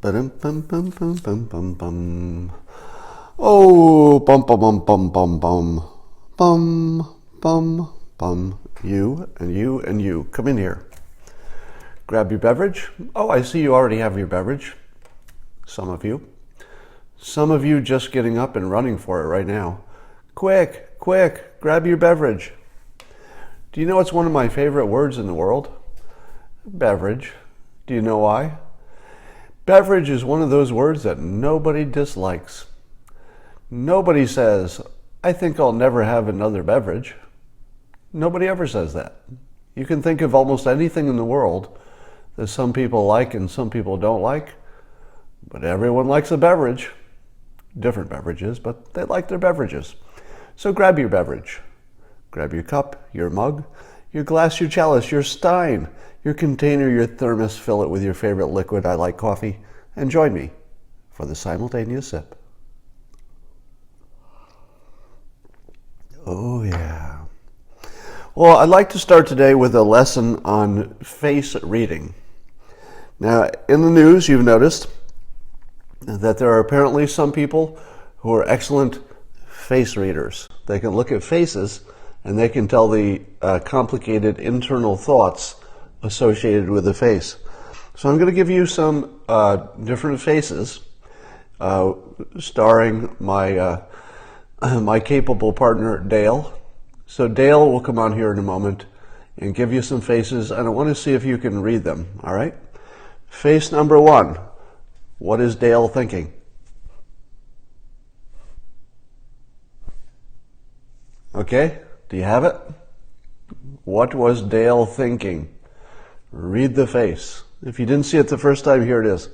Ba-dum, bum, bum, bum, bum, bum, bum. Oh, bum, bum, bum, bum, bum, bum. Bum, bum, bum. You and you and you. Come in here. Grab your beverage. Oh, I see you already have your beverage. Some of you. Some of you just getting up and running for it right now. Quick, quick, grab your beverage. Do you know what's one of my favorite words in the world? Beverage. Do you know why? Beverage is one of those words that nobody dislikes. Nobody says, I think I'll never have another beverage. Nobody ever says that. You can think of almost anything in the world that some people like and some people don't like, but everyone likes a beverage. Different beverages, but they like their beverages. So grab your beverage. Grab your cup, your mug, your glass, your chalice, your stein, your container, your thermos, fill it with your favorite liquid. I like coffee. And join me for the simultaneous sip. Oh, yeah. Well, I'd like to start today with a lesson on face reading. Now, in the news, you've noticed that there are apparently some people who are excellent face readers. They can look at faces and they can tell the complicated internal thoughts associated with the face. So I'm going to give you some different faces starring my my capable partner, Dale. So Dale will come on here in a moment and give you some faces, and I want to see if you can read them, all right? Face number one. What is Dale thinking? Okay, do you have it? What was Dale thinking? Read the face. If you didn't see it the first time, here it is.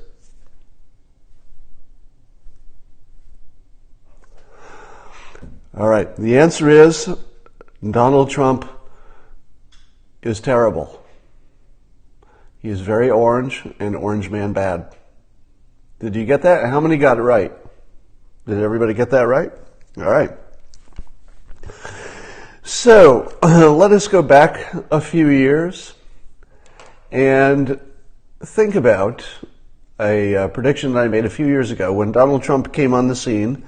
All right, the answer is Donald Trump is terrible. He is very orange and orange man bad. Did you get that? How many got it right? Did everybody get that right? All right. So let us go back a few years and think about a prediction that I made a few years ago when Donald Trump came on the scene,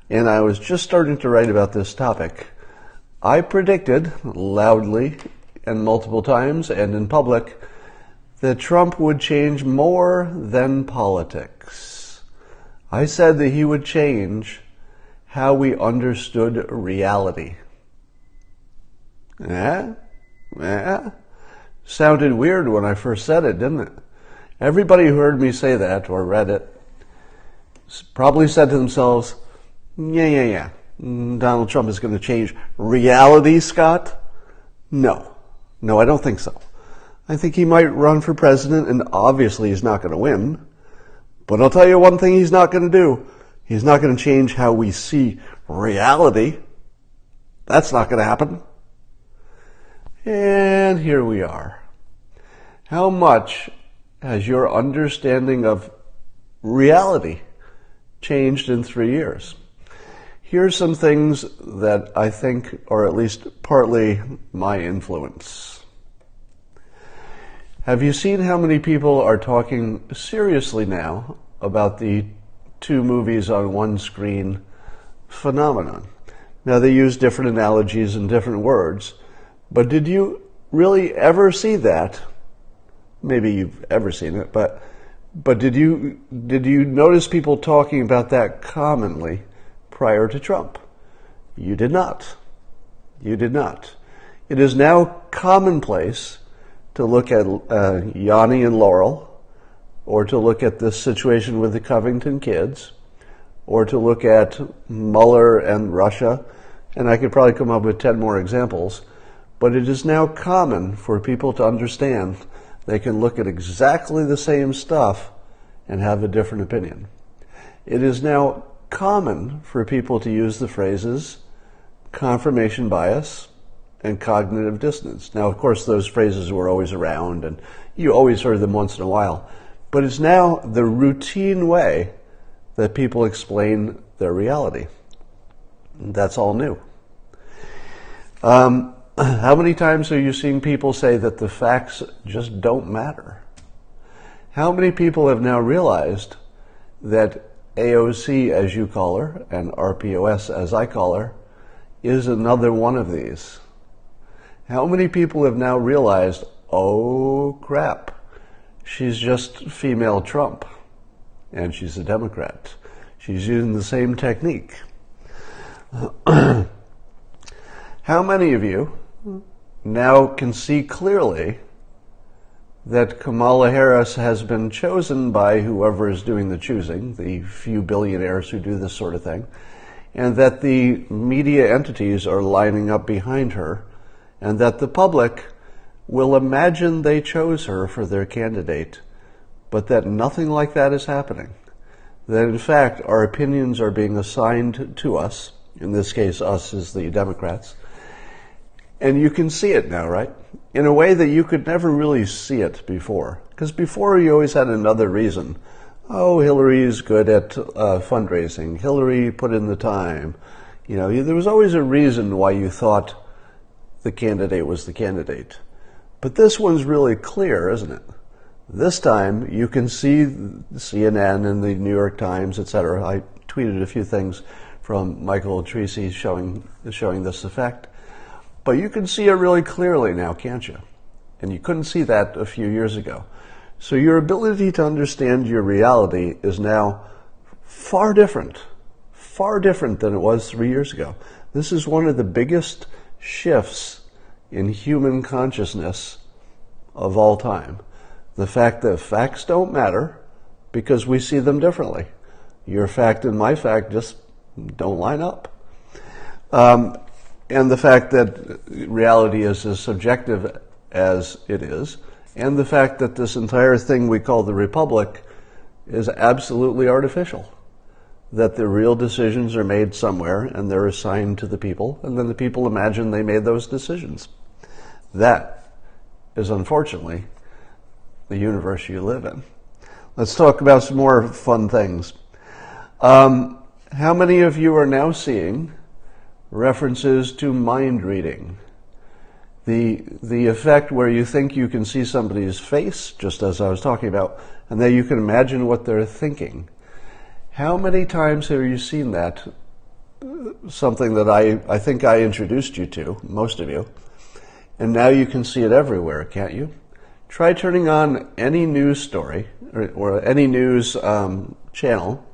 and I was just starting to write about this topic. I predicted loudly and multiple times and in public that Trump would change more than politics. I said that he would change how we understood reality. Sounded weird when I first said it, didn't it? Everybody who heard me say that or read it probably said to themselves, yeah. Donald Trump is going to change reality, Scott? No, I don't think so. I think he might run for president, and obviously he's not going to win. But I'll tell you one thing he's not going to do. He's not going to change how we see reality. That's not going to happen. And here we are. How much has your understanding of reality changed in 3 years? Here's some things that I think are at least partly my influence. Have you seen how many people are talking seriously now about the two movies on one screen phenomenon? Now, they use different analogies and different words, but did you really ever see that? Maybe you've ever seen it, but did you notice people talking about that commonly prior to Trump? You did not. You did not. It is now commonplace to look at Yanni and Laurel, or to look at this situation with the Covington kids, or to look at Mueller and Russia, and I could probably come up with 10 more examples, but it is now common for people to understand they can look at exactly the same stuff and have a different opinion. It is now common for people to use the phrases confirmation bias and cognitive dissonance. Now, of course, those phrases were always around, and you always heard them once in a while, but it's now the routine way that people explain their reality. That's all new. How many times are you seeing people say that the facts just don't matter? How many people have now realized that AOC, as you call her, and RPOS, as I call her, is another one of these? How many people have now realized, oh crap, she's just female Trump, and she's a Democrat. She's using the same technique. How many of you now can see clearly that Kamala Harris has been chosen by whoever is doing the choosing, the few billionaires who do this sort of thing, and that the media entities are lining up behind her, and that the public will imagine they chose her for their candidate, but that nothing like that is happening? That in fact our opinions are being assigned to us, in this case us as the Democrats, and you can see it now, right? In a way that you could never really see it before. Because before you always had another reason. Oh, Hillary's good at fundraising. Hillary put in the time. You know, there was always a reason why you thought the candidate was the candidate. But this one's really clear, isn't it? This time you can see CNN and the New York Times, etc. I tweeted a few things from Michael Treacy showing this effect. But you can see it really clearly now, can't you? And you couldn't see that a few years ago. So your ability to understand your reality is now far different than it was 3 years ago. This is one of the biggest shifts in human consciousness of all time. The fact that facts don't matter because we see them differently. Your fact and my fact just don't line up. And the fact that reality is as subjective as it is, and the fact that this entire thing we call the Republic is absolutely artificial. That the real decisions are made somewhere, and they're assigned to the people, and then the people imagine they made those decisions. That is, unfortunately, the universe you live in. Let's talk about some more fun things. How many of you are now seeing references to mind reading? The effect where you think you can see somebody's face, just as I was talking about, and then you can imagine what they're thinking. How many times have you seen that? Something that I think I introduced you to, most of you, and now you can see it everywhere, can't you? Try turning on any news story or any news channel,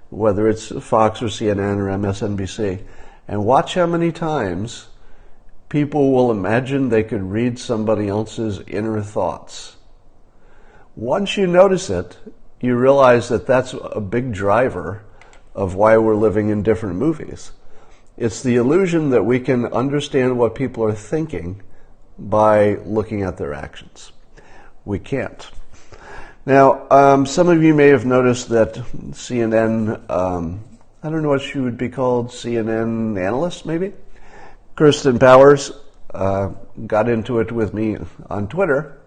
whether it's Fox or CNN or MSNBC, and watch how many times people will imagine they could read somebody else's inner thoughts. Once you notice it, you realize that that's a big driver of why we're living in different movies. It's the illusion that we can understand what people are thinking by looking at their actions. We can't. Now, some of you may have noticed that CNN, I don't know what she would be called, CNN analyst maybe? Kirsten Powers got into it with me on Twitter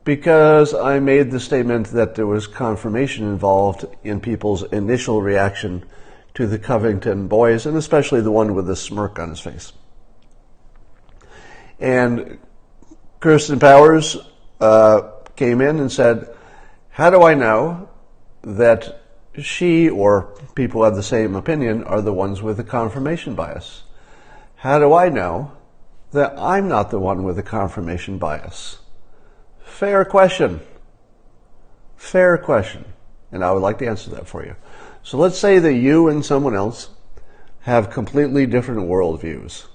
because I made the statement that there was confirmation involved in people's initial reaction to the Covington boys, and especially the one with the smirk on his face. And Kirsten Powers came in and said, how do I know that she or people who have the same opinion are the ones with the confirmation bias? How do I know that I'm not the one with the confirmation bias? Fair question. Fair question. And I would like to answer that for you. So let's say that you and someone else have completely different worldviews.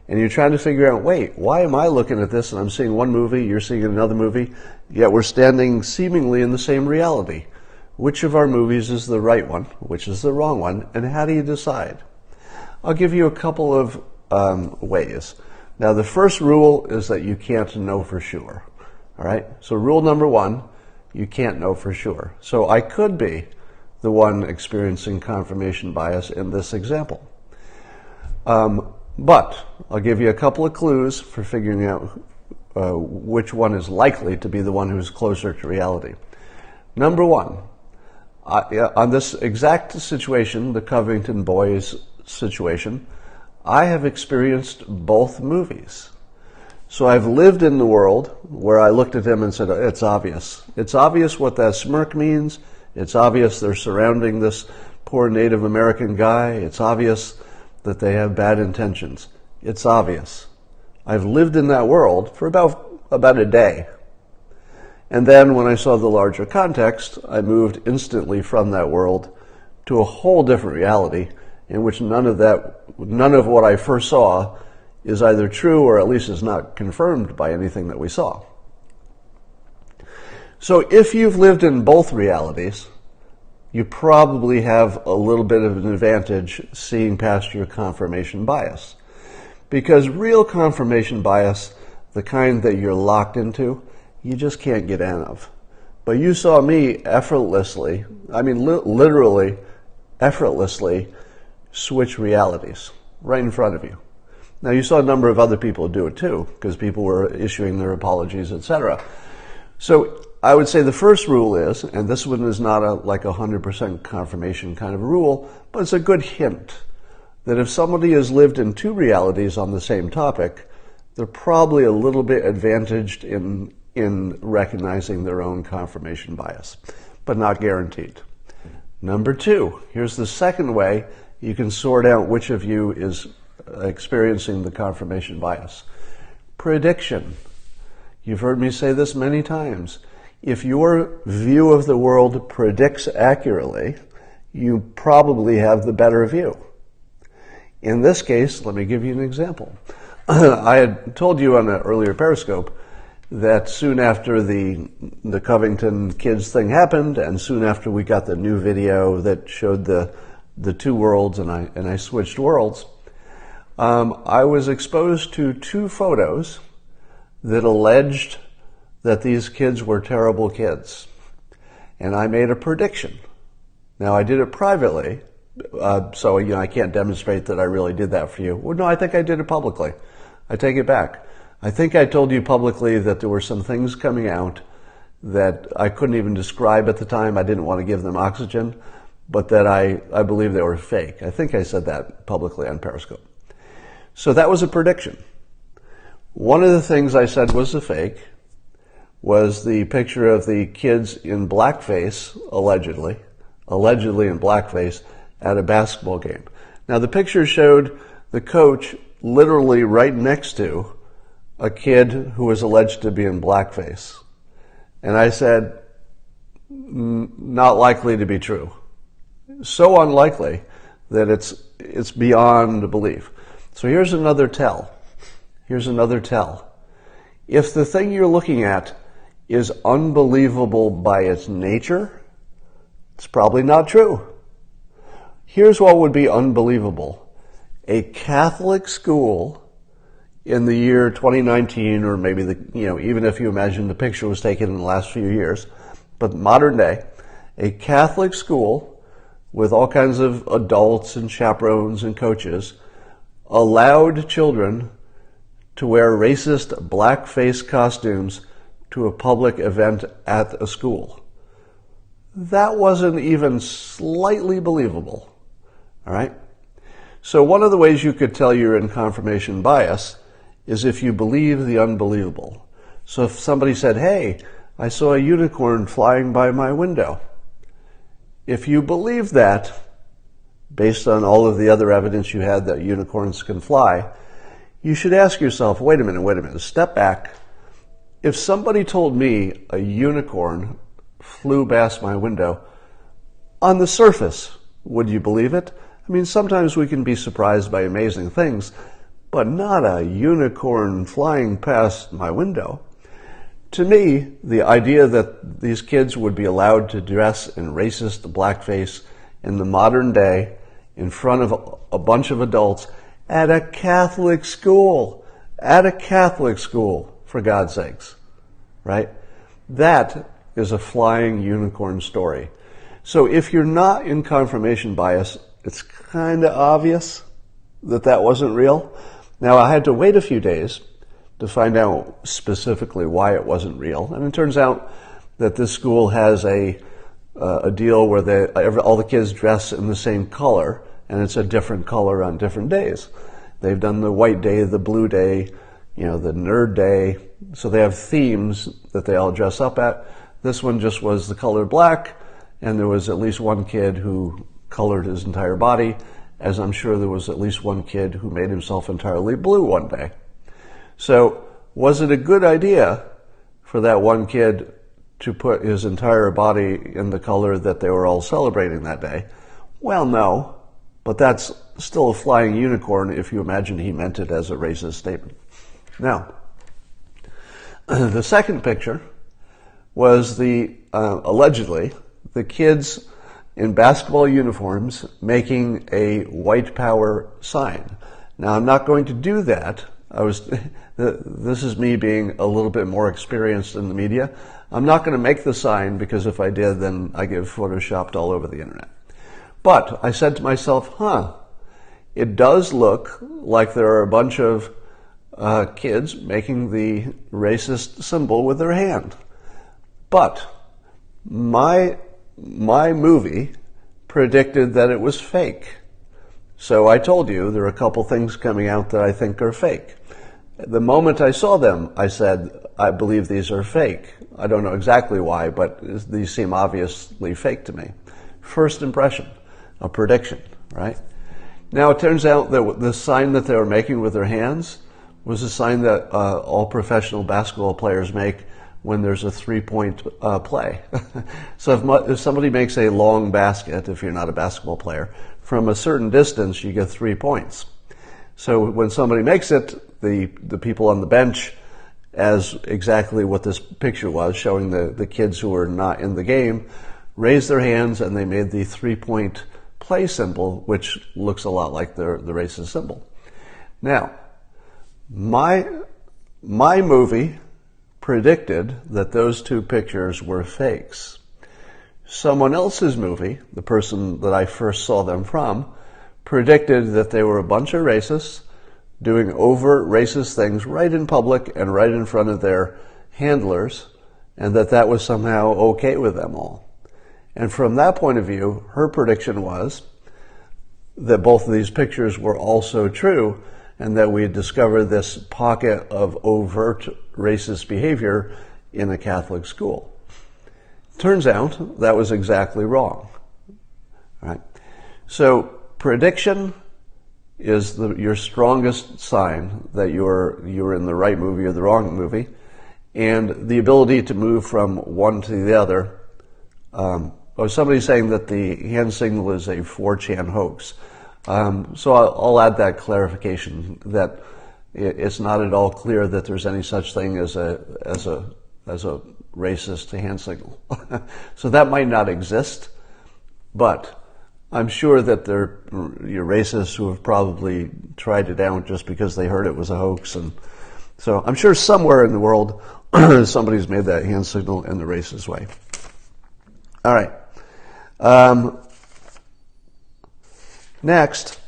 And you're trying to figure out, wait, why am I looking at this and I'm seeing one movie, you're seeing another movie, yet we're standing seemingly in the same reality? Which of our movies is the right one? Which is the wrong one? And how do you decide? I'll give you a couple of ways. Now, the first rule is that you can't know for sure. All right? So rule number one, you can't know for sure. So I could be the one experiencing confirmation bias in this example. But I'll give you a couple of clues for figuring out which one is likely to be the one who's closer to reality. Number one, on this exact situation, the Covington boys situation, I have experienced both movies. So I've lived in the world where I looked at him and said, it's obvious. It's obvious what that smirk means. It's obvious they're surrounding this poor Native American guy. It's obvious that they have bad intentions. It's obvious. I've lived in that world for about a day. And then when I saw the larger context, I moved instantly from that world to a whole different reality in which none of what I first saw is either true or at least is not confirmed by anything that we saw. So if you've lived in both realities, you probably have a little bit of an advantage seeing past your confirmation bias. Because real confirmation bias, the kind that you're locked into, you just can't get out of. But you saw me effortlessly, literally effortlessly switch realities right in front of you. Now, you saw a number of other people do it too, because people were issuing their apologies, etc. So I would say the first rule is, and this one is not like 100% confirmation kind of a rule, but it's a good hint that if somebody has lived in two realities on the same topic, they're probably a little bit advantaged in recognizing their own confirmation bias, but not guaranteed. Number two, here's the second way you can sort out which of you is experiencing the confirmation bias. Prediction. You've heard me say this many times. If your view of the world predicts accurately, you probably have the better view. In this case, let me give you an example. I had told you on an earlier Periscope that soon after the Covington kids thing happened, and soon after we got the new video that showed the two worlds, and I switched worlds, I was exposed to two photos that alleged that these kids were terrible kids. And I made a prediction. Now, I did it privately, so I can't demonstrate that I really did that for you. Well, no, I think I did it publicly. I take it back. I think I told you publicly that there were some things coming out that I couldn't even describe at the time. I didn't want to give them oxygen, but that I believe they were fake. I think I said that publicly on Periscope. So that was a prediction. One of the things I said was a fake was the picture of the kids in blackface, allegedly in blackface, at a basketball game. Now, the picture showed the coach literally right next to a kid who was alleged to be in blackface. And I said, not likely to be true. So unlikely that it's beyond belief. So here's another tell. If the thing you're looking at is unbelievable by its nature, it's probably not true. Here's what would be unbelievable. A Catholic school in the year 2019, or maybe even if you imagine the picture was taken in the last few years, but modern day, a Catholic school with all kinds of adults and chaperones and coaches allowed children to wear racist blackface costumes to a public event at a school. That wasn't even slightly believable. All right? So one of the ways you could tell you're in confirmation bias is if you believe the unbelievable. So if somebody said, hey, I saw a unicorn flying by my window. If you believe that, based on all of the other evidence you had that unicorns can fly, you should ask yourself, wait a minute, step back. If somebody told me a unicorn flew past my window, on the surface, would you believe it? I mean, sometimes we can be surprised by amazing things, but not a unicorn flying past my window. To me, the idea that these kids would be allowed to dress in racist blackface in the modern day in front of a bunch of adults at a Catholic school, for God's sakes, right? That is a flying unicorn story. So if you're not in confirmation bias, it's kind of obvious that that wasn't real. Now, I had to wait a few days to find out specifically why it wasn't real. And it turns out that this school has a deal where all the kids dress in the same color, and it's a different color on different days. They've done the white day, the blue day, the nerd day. So they have themes that they all dress up at. This one just was the color black, and there was at least one kid who colored his entire body, as I'm sure there was at least one kid who made himself entirely blue one day. So was it a good idea for that one kid to put his entire body in the color that they were all celebrating that day? Well, no, but that's still a flying unicorn if you imagine he meant it as a racist statement. Now, the second picture was allegedly the kids in basketball uniforms making a white power sign. Now, I'm not going to do that. This is me being a little bit more experienced in the media. I'm not going to make the sign, because if I did, then I get photoshopped all over the internet. But I said to myself, it does look like there are a bunch of kids making the racist symbol with their hand. But my movie predicted that it was fake. So I told you there are a couple things coming out that I think are fake. The moment I saw them, I said, I believe these are fake. I don't know exactly why, but these seem obviously fake to me. First impression, a prediction, right? Now it turns out that the sign that they were making with their hands was a sign that all professional basketball players make when there's a three-point play. So if somebody makes a long basket, if you're not a basketball player, from a certain distance, you get 3 points. So when somebody makes it, the people on the bench, as exactly what this picture was, showing the kids who were not in the game, raised their hands and they made the 3-point play symbol, which looks a lot like the racist symbol. Now, my movie predicted that those two pictures were fakes. Someone else's movie, the person that I first saw them from, predicted that they were a bunch of racists doing overt racist things right in public and right in front of their handlers, and that was somehow okay with them all. And from that point of view, her prediction was that both of these pictures were also true, and that we had discovered this pocket of overt racist behavior in a Catholic school. Turns out that was exactly wrong. All right? So prediction is your strongest sign that you're in the right movie or the wrong movie, and the ability to move from one to the other. Somebody's saying that the hand signal is a 4chan hoax. So I'll add that clarification that it's not at all clear that there's any such thing as a racist hand signal. So that might not exist, but I'm sure that you're racists who have probably tried it out just because they heard it was a hoax. And so I'm sure somewhere in the world somebody's made that hand signal in the racist way. All right. Next,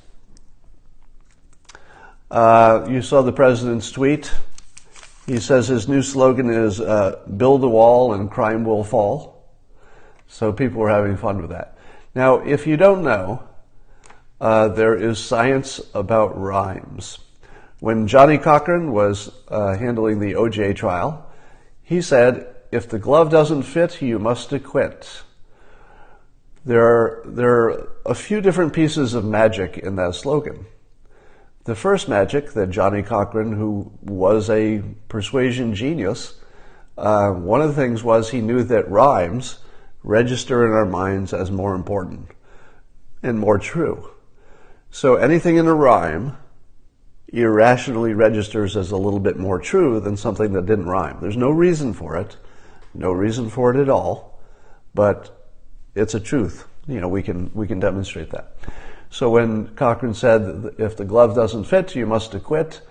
you saw the president's tweet. He says his new slogan is build a wall and crime will fall. So people were having fun with that. Now, if you don't know, there is science about rhymes. When Johnny Cochran was handling the OJ trial, he said, if the glove doesn't fit, you must acquit. There are a few different pieces of magic in that slogan. The first magic that Johnny Cochran, who was a persuasion genius, one of the things was he knew that rhymes register in our minds as more important and more true. So anything in a rhyme irrationally registers as a little bit more true than something that didn't rhyme. There's no reason for it at all, but it's a truth. We can demonstrate that. So when Cochran said, if the glove doesn't fit, you must acquit,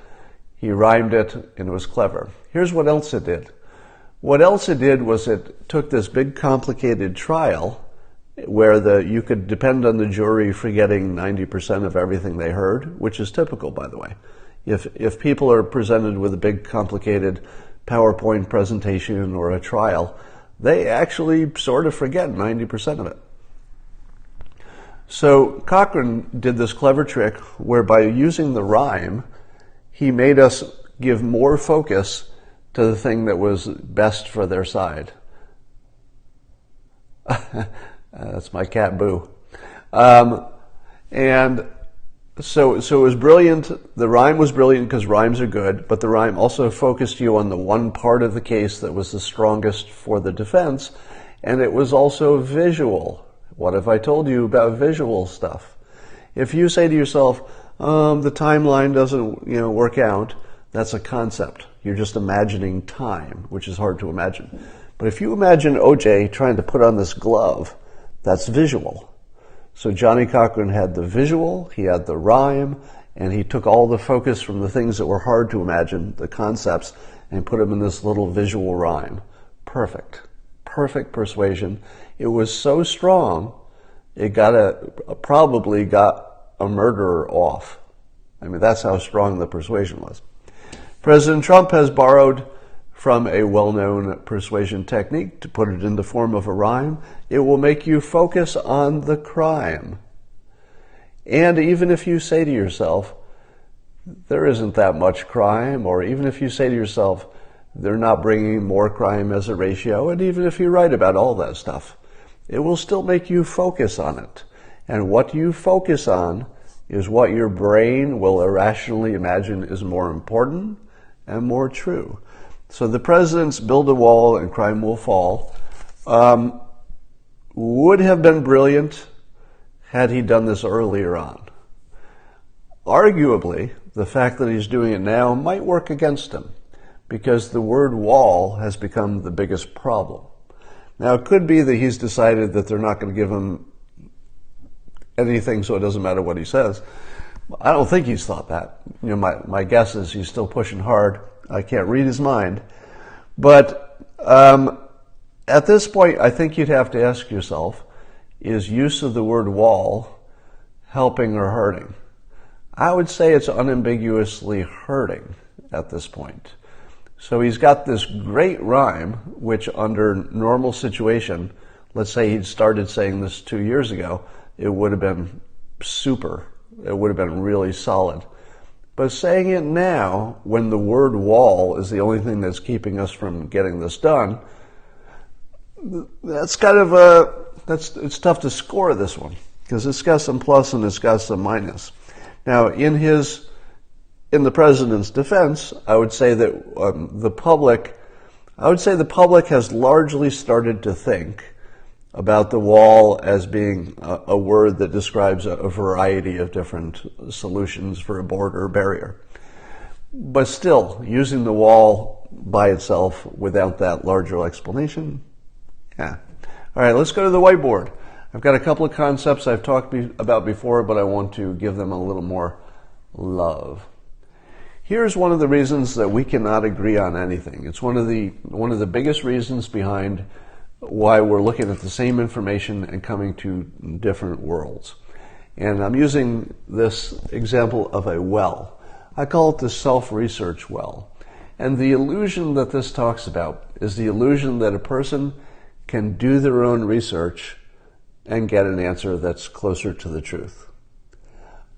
he rhymed it, and it was clever. Here's what else it did. What else it did was it took this big complicated trial where you could depend on the jury forgetting 90% of everything they heard, which is typical, by the way. If people are presented with a big complicated PowerPoint presentation or a trial, they actually sort of forget 90% of it. So Cochran did this clever trick where by using the rhyme, he made us give more focus to the thing that was best for their side. That's my cat Boo. And so it was brilliant. The rhyme was brilliant because rhymes are good, but the rhyme also focused you on the one part of the case that was the strongest for the defense, and it was also visual. What if I told you about visual stuff? If you say to yourself, the timeline doesn't, work out, that's a concept. You're just imagining time, which is hard to imagine. But if you imagine OJ trying to put on this glove, that's visual. So Johnny Cochran had the visual, he had the rhyme, and he took all the focus from the things that were hard to imagine, the concepts, and put them in this little visual rhyme. Perfect. Perfect persuasion. It was so strong, it probably got a murderer off. I mean, that's how strong the persuasion was. President Trump has borrowed from a well-known persuasion technique to put it in the form of a rhyme. It will make you focus on the crime. And even if you say to yourself, there isn't that much crime, or even if you say to yourself, they're not bringing more crime as a ratio, and even if you write about all that stuff, it will still make you focus on it. And what you focus on is what your brain will irrationally imagine is more important and more true. So the president's build a wall and crime will fall would have been brilliant had he done this earlier on. Arguably, the fact that he's doing it now might work against him because the word wall has become the biggest problem. Now, it could be that he's decided that they're not going to give him anything, so it doesn't matter what he says. I don't think he's thought that. My guess is he's still pushing hard. I can't read his mind. But at this point, I think you'd have to ask yourself, is use of the word wall helping or hurting? I would say it's unambiguously hurting at this point. So he's got this great rhyme, which under normal situation, let's say he'd started saying this 2 years ago, it would have been super. It would have been really solid. But saying it now, when the word wall is the only thing that's keeping us from getting this done, that's it's tough to score this one, because it's got some plus and it's got some minus. Now, in the president's defense, I would say that the public has largely started to think about the wall as being a word that describes a variety of different solutions for a border barrier. But still, using the wall by itself without that larger explanation, yeah. All right, let's go to the whiteboard. I've got a couple of concepts I've talked about before, but I want to give them a little more love. Here's one of the reasons that we cannot agree on anything. It's one of the biggest reasons behind why we're looking at the same information and coming to different worlds. And I'm using this example of a well. I call it the self-research well. And the illusion that this talks about is the illusion that a person can do their own research and get an answer that's closer to the truth.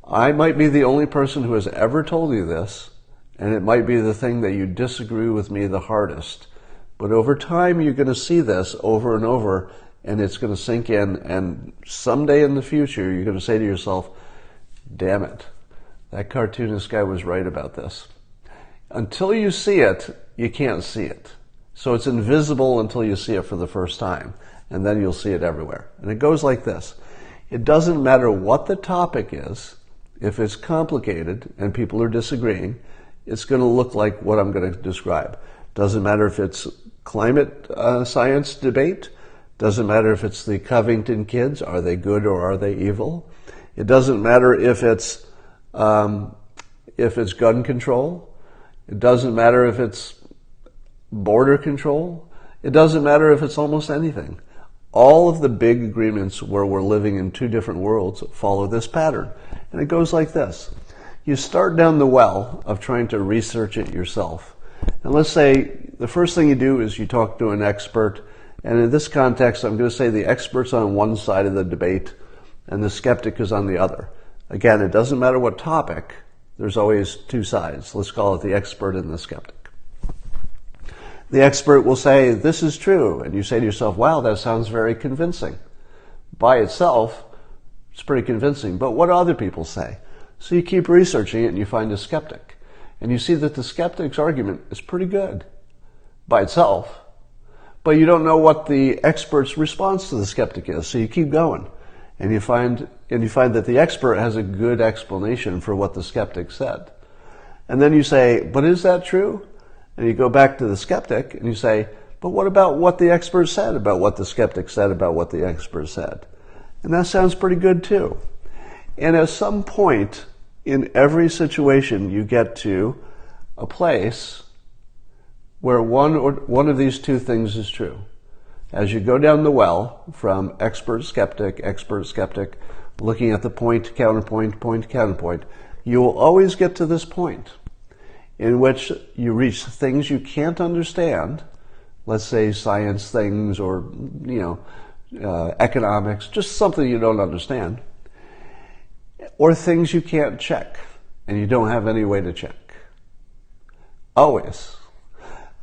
I might be the only person who has ever told you this, and it might be the thing that you disagree with me the hardest. But over time, you're going to see this over and over, and it's going to sink in, and someday in the future, you're going to say to yourself, damn it, that cartoonist guy was right about this. Until you see it, you can't see it. So it's invisible until you see it for the first time, and then you'll see it everywhere. And it goes like this. It doesn't matter what the topic is. If it's complicated and people are disagreeing, it's going to look like what I'm going to describe. Doesn't matter if it's climate science debate. Doesn't matter if it's the Covington kids. Are they good or are they evil? It doesn't matter if it's gun control. It doesn't matter if it's border control. It doesn't matter if it's almost anything. All of the big agreements where we're living in two different worlds follow this pattern. And it goes like this. You start down the well of trying to research it yourself. And let's say the first thing you do is you talk to an expert. And in this context, I'm going to say the expert's on one side of the debate and the skeptic is on the other. Again, it doesn't matter what topic. There's always two sides. Let's call it the expert and the skeptic. The expert will say, this is true. And you say to yourself, wow, that sounds very convincing. By itself, it's pretty convincing. But what do other people say? So you keep researching it and you find a skeptic. And you see that the skeptic's argument is pretty good by itself. But you don't know what the expert's response to the skeptic is. So you keep going. And you find that the expert has a good explanation for what the skeptic said. And then you say, but is that true? And you go back to the skeptic and you say, but what about what the expert said about what the skeptic said about what the expert said? And that sounds pretty good too. And at some point in every situation, you get to a place where one of these two things is true. As you go down the well from expert, skeptic, looking at the point, counterpoint, you will always get to this point in which you reach things you can't understand, let's say science things or, economics, just something you don't understand, or things you can't check and you don't have any way to check. Always.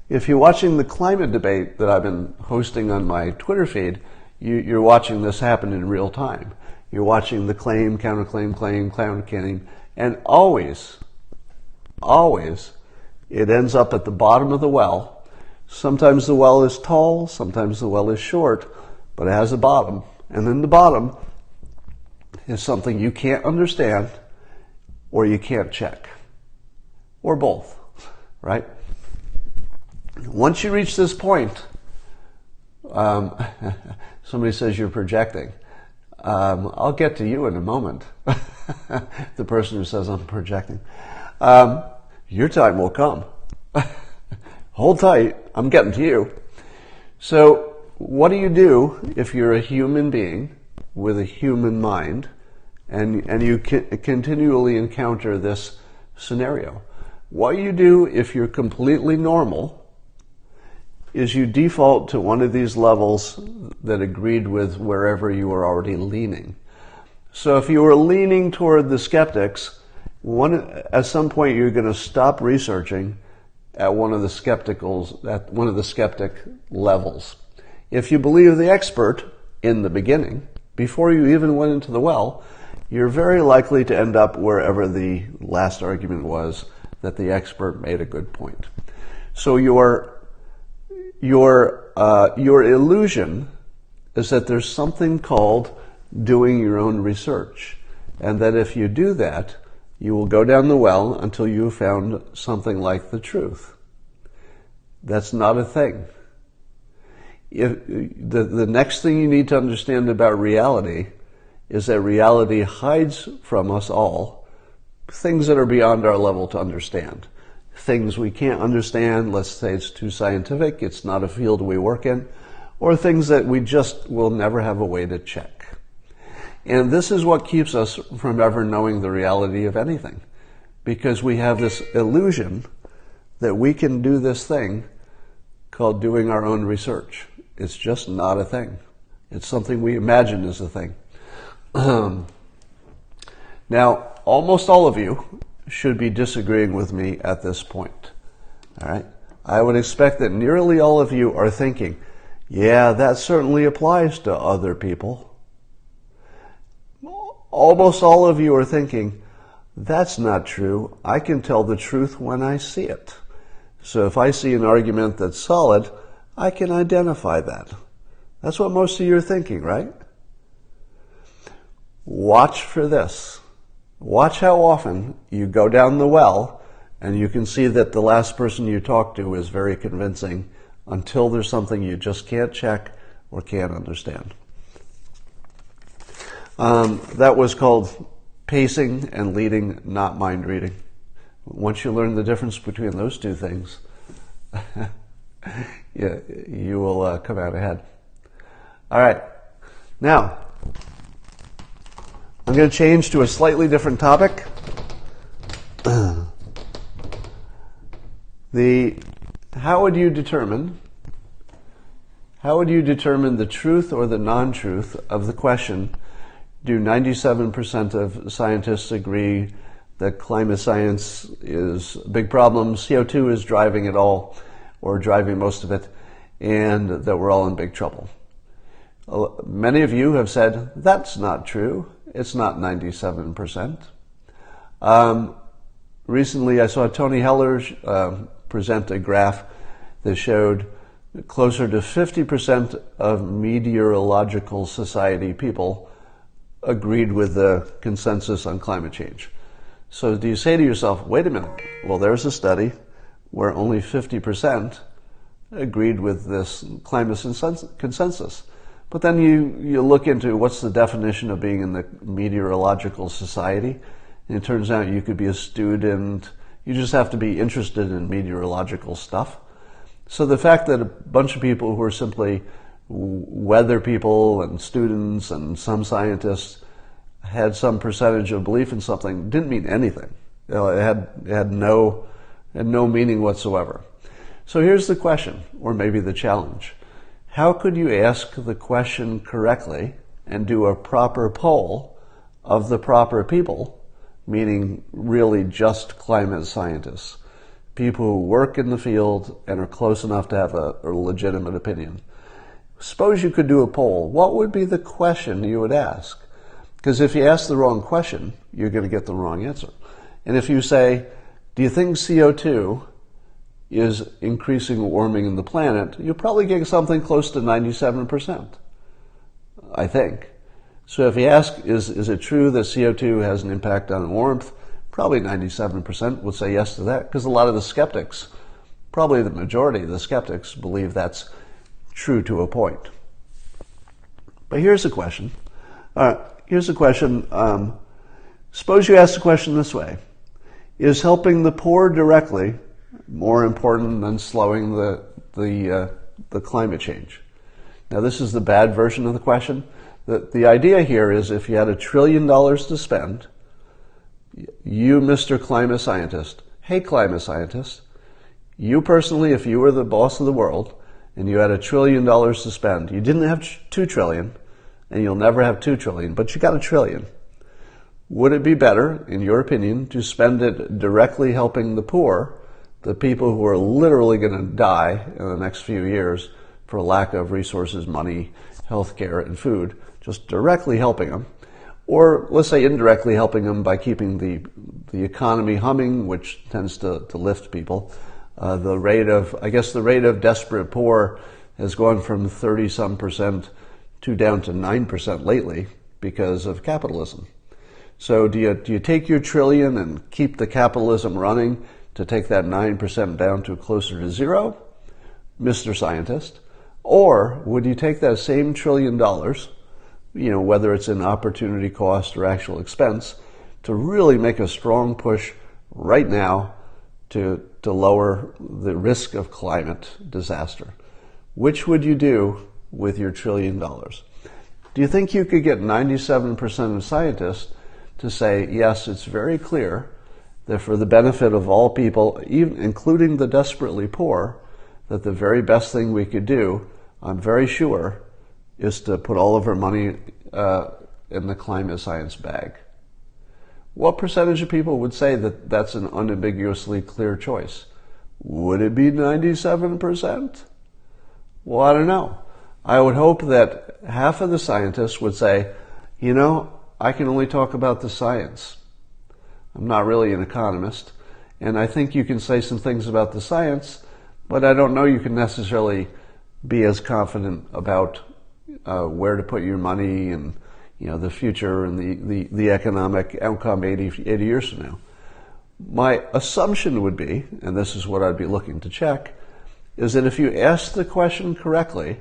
If you're watching the climate debate that I've been hosting on my Twitter feed, you're watching this happen in real time. You're watching the claim, counterclaim, and always, it ends up at the bottom of the well. Sometimes the well is tall, sometimes the well is short, but it has a bottom. And then the bottom is something you can't understand or you can't check. Or both, right? Once you reach this point, somebody says you're projecting. I'll get to you in a moment. The person who says I'm projecting. Your time will come. Hold tight. I'm getting to you. So what do you do if you're a human being with a human mind and you continually encounter this scenario? What you do if you're completely normal is you default to one of these levels that agreed with wherever you were already leaning. So if you were leaning toward the skeptics, at some point you're going to stop researching at one of the skeptic levels. If you believe the expert in the beginning, before you even went into the well, you're very likely to end up wherever the last argument was that the expert made a good point. So your illusion is that there's something called doing your own research, and that if you do that, you will go down the well until you have found something like the truth. That's not a thing. The next thing you need to understand about reality is that reality hides from us all things that are beyond our level to understand. Things we can't understand, let's say it's too scientific, it's not a field we work in, or things that we just will never have a way to check. And this is what keeps us from ever knowing the reality of anything, because we have this illusion that we can do this thing called doing our own research. It's just not a thing. It's something we imagine is a thing. Now, almost all of you should be disagreeing with me at this point. All right? I would expect that nearly all of you are thinking, yeah, that certainly applies to other people. Almost all of you are thinking, that's not true. I can tell the truth when I see it. So if I see an argument that's solid, I can identify that. That's what most of you are thinking, right? Watch for this. Watch how often you go down the well and you can see that the last person you talk to is very convincing until there's something you just can't check or can't understand. That was called pacing and leading, not mind reading. Once you learn the difference between those two things, you will come out ahead. All right. Now, I'm going to change to a slightly different topic. How would you determine the truth or the non-truth of the question, do 97% of scientists agree that climate science is a big problem, CO2 is driving it all, or driving most of it, and that we're all in big trouble? Many of you have said, that's not true. It's not 97%. Recently, I saw Tony Heller present a graph that showed closer to 50% of meteorological society people agreed with the consensus on climate change. So do you say to yourself, wait a minute, well, there's a study where only 50% agreed with this climate consensus. But then you look into what's the definition of being in the meteorological society, and it turns out you could be a student, you just have to be interested in meteorological stuff. So the fact that a bunch of people who are simply weather people and students and some scientists had some percentage of belief in something didn't mean anything. It had no meaning whatsoever. So here's the question, or maybe the challenge. How could you ask the question correctly and do a proper poll of the proper people, meaning really just climate scientists, people who work in the field and are close enough to have a legitimate opinion? Suppose you could do a poll. What would be the question you would ask? Because if you ask the wrong question, you're going to get the wrong answer. And if you say, do you think CO2 is increasing warming in the planet, you'll probably get something close to 97%, I think. So if you ask, is it true that CO2 has an impact on warmth, probably 97% would say yes to that, because a lot of the skeptics, probably the majority of the skeptics, believe that's true to a point. But here's a question. Suppose you ask the question this way. Is helping the poor directly more important than slowing the climate change? Now, this is the bad version of the question. The idea here is if you had $1 trillion to spend, you, Mr. Climate Scientist, hey, climate scientist, you personally, if you were the boss of the world and you had $1 trillion to spend, you didn't have $2 trillion, and you'll never have $2 trillion, but you got $1 trillion. Would it be better, in your opinion, to spend it directly helping the poor, the people who are literally going to die in the next few years for lack of resources, money, healthcare, and food, just directly helping them, or let's say indirectly helping them by keeping the economy humming, which tends to lift people? The rate of desperate poor has gone from 30-some% to down to 9% lately because of capitalism. So do you take your $1 trillion and keep the capitalism running to take that 9% down to closer to zero, Mr. Scientist? Or would you take that same $1 trillion, whether it's in opportunity cost or actual expense, to really make a strong push right now to lower the risk of climate disaster? Which would you do with your $1 trillion? Do you think you could get 97% of scientists to say, yes, it's very clear that for the benefit of all people, even including the desperately poor, that the very best thing we could do, I'm very sure, is to put all of our money in the climate science bag? What percentage of people would say that that's an unambiguously clear choice? Would it be 97%? Well, I don't know. I would hope that half of the scientists would say, I can only talk about the science. I'm not really an economist, and I think you can say some things about the science, but I don't know you can necessarily be as confident about where to put your money and the future and the economic outcome 80 years from now. My assumption would be, and this is what I'd be looking to check, is that if you ask the question correctly,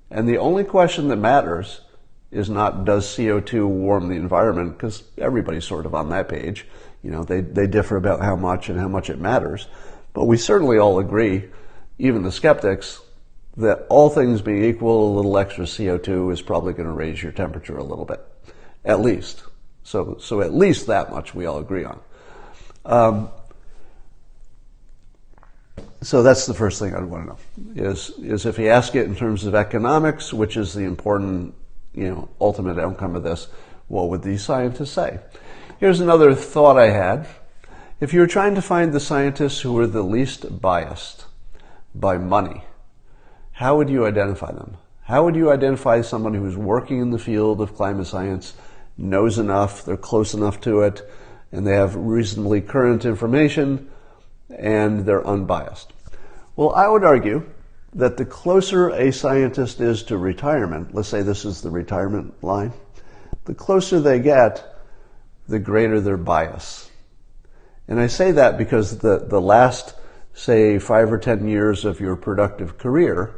and the only question that matters is not does CO2 warm the environment, because everybody's sort of on that page. They differ about how much and how much it matters. But we certainly all agree, even the skeptics, that all things being equal, a little extra CO2 is probably going to raise your temperature a little bit, at least. So at least that much we all agree on. So that's the first thing I'd want to know, is if you ask it in terms of economics, which is the important, ultimate outcome of this, what would these scientists say? Here's another thought I had. If you were trying to find the scientists who were the least biased by money, how would you identify them? How would you identify someone who's working in the field of climate science, knows enough, they're close enough to it, and they have reasonably current information, and they're unbiased? Well, I would argue that the closer a scientist is to retirement, let's say this is the retirement line, the closer they get, the greater their bias. And I say that because the last, say, 5 or 10 years of your productive career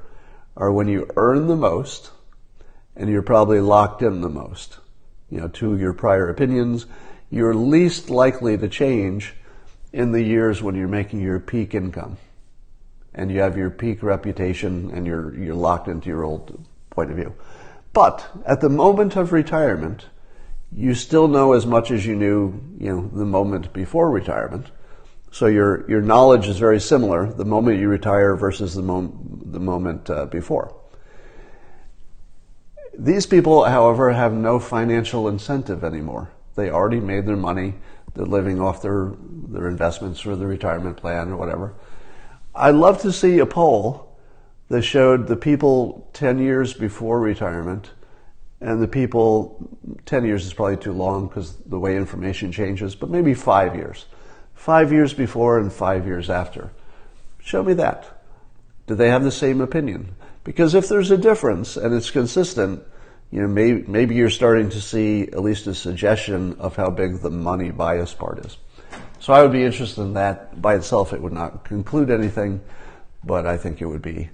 are when you earn the most and you're probably locked in the most, to your prior opinions. You're least likely to change in the years when you're making your peak income and you have your peak reputation and you're locked into your old point of view. But at the moment of retirement, you still know as much as you knew, the moment before retirement. So your knowledge is very similar the moment you retire versus the moment before. These people, however, have no financial incentive anymore. They already made their money. They're living off their investments or the retirement plan or whatever. I'd love to see a poll that showed the people 10 years before retirement and the people, 10 years is probably too long because the way information changes, but maybe 5 years. 5 years before and 5 years after. Show me that. Do they have the same opinion? Because if there's a difference and it's consistent, maybe you're starting to see at least a suggestion of how big the money bias part is. So I would be interested in that. By itself, it would not conclude anything, but I think it would be.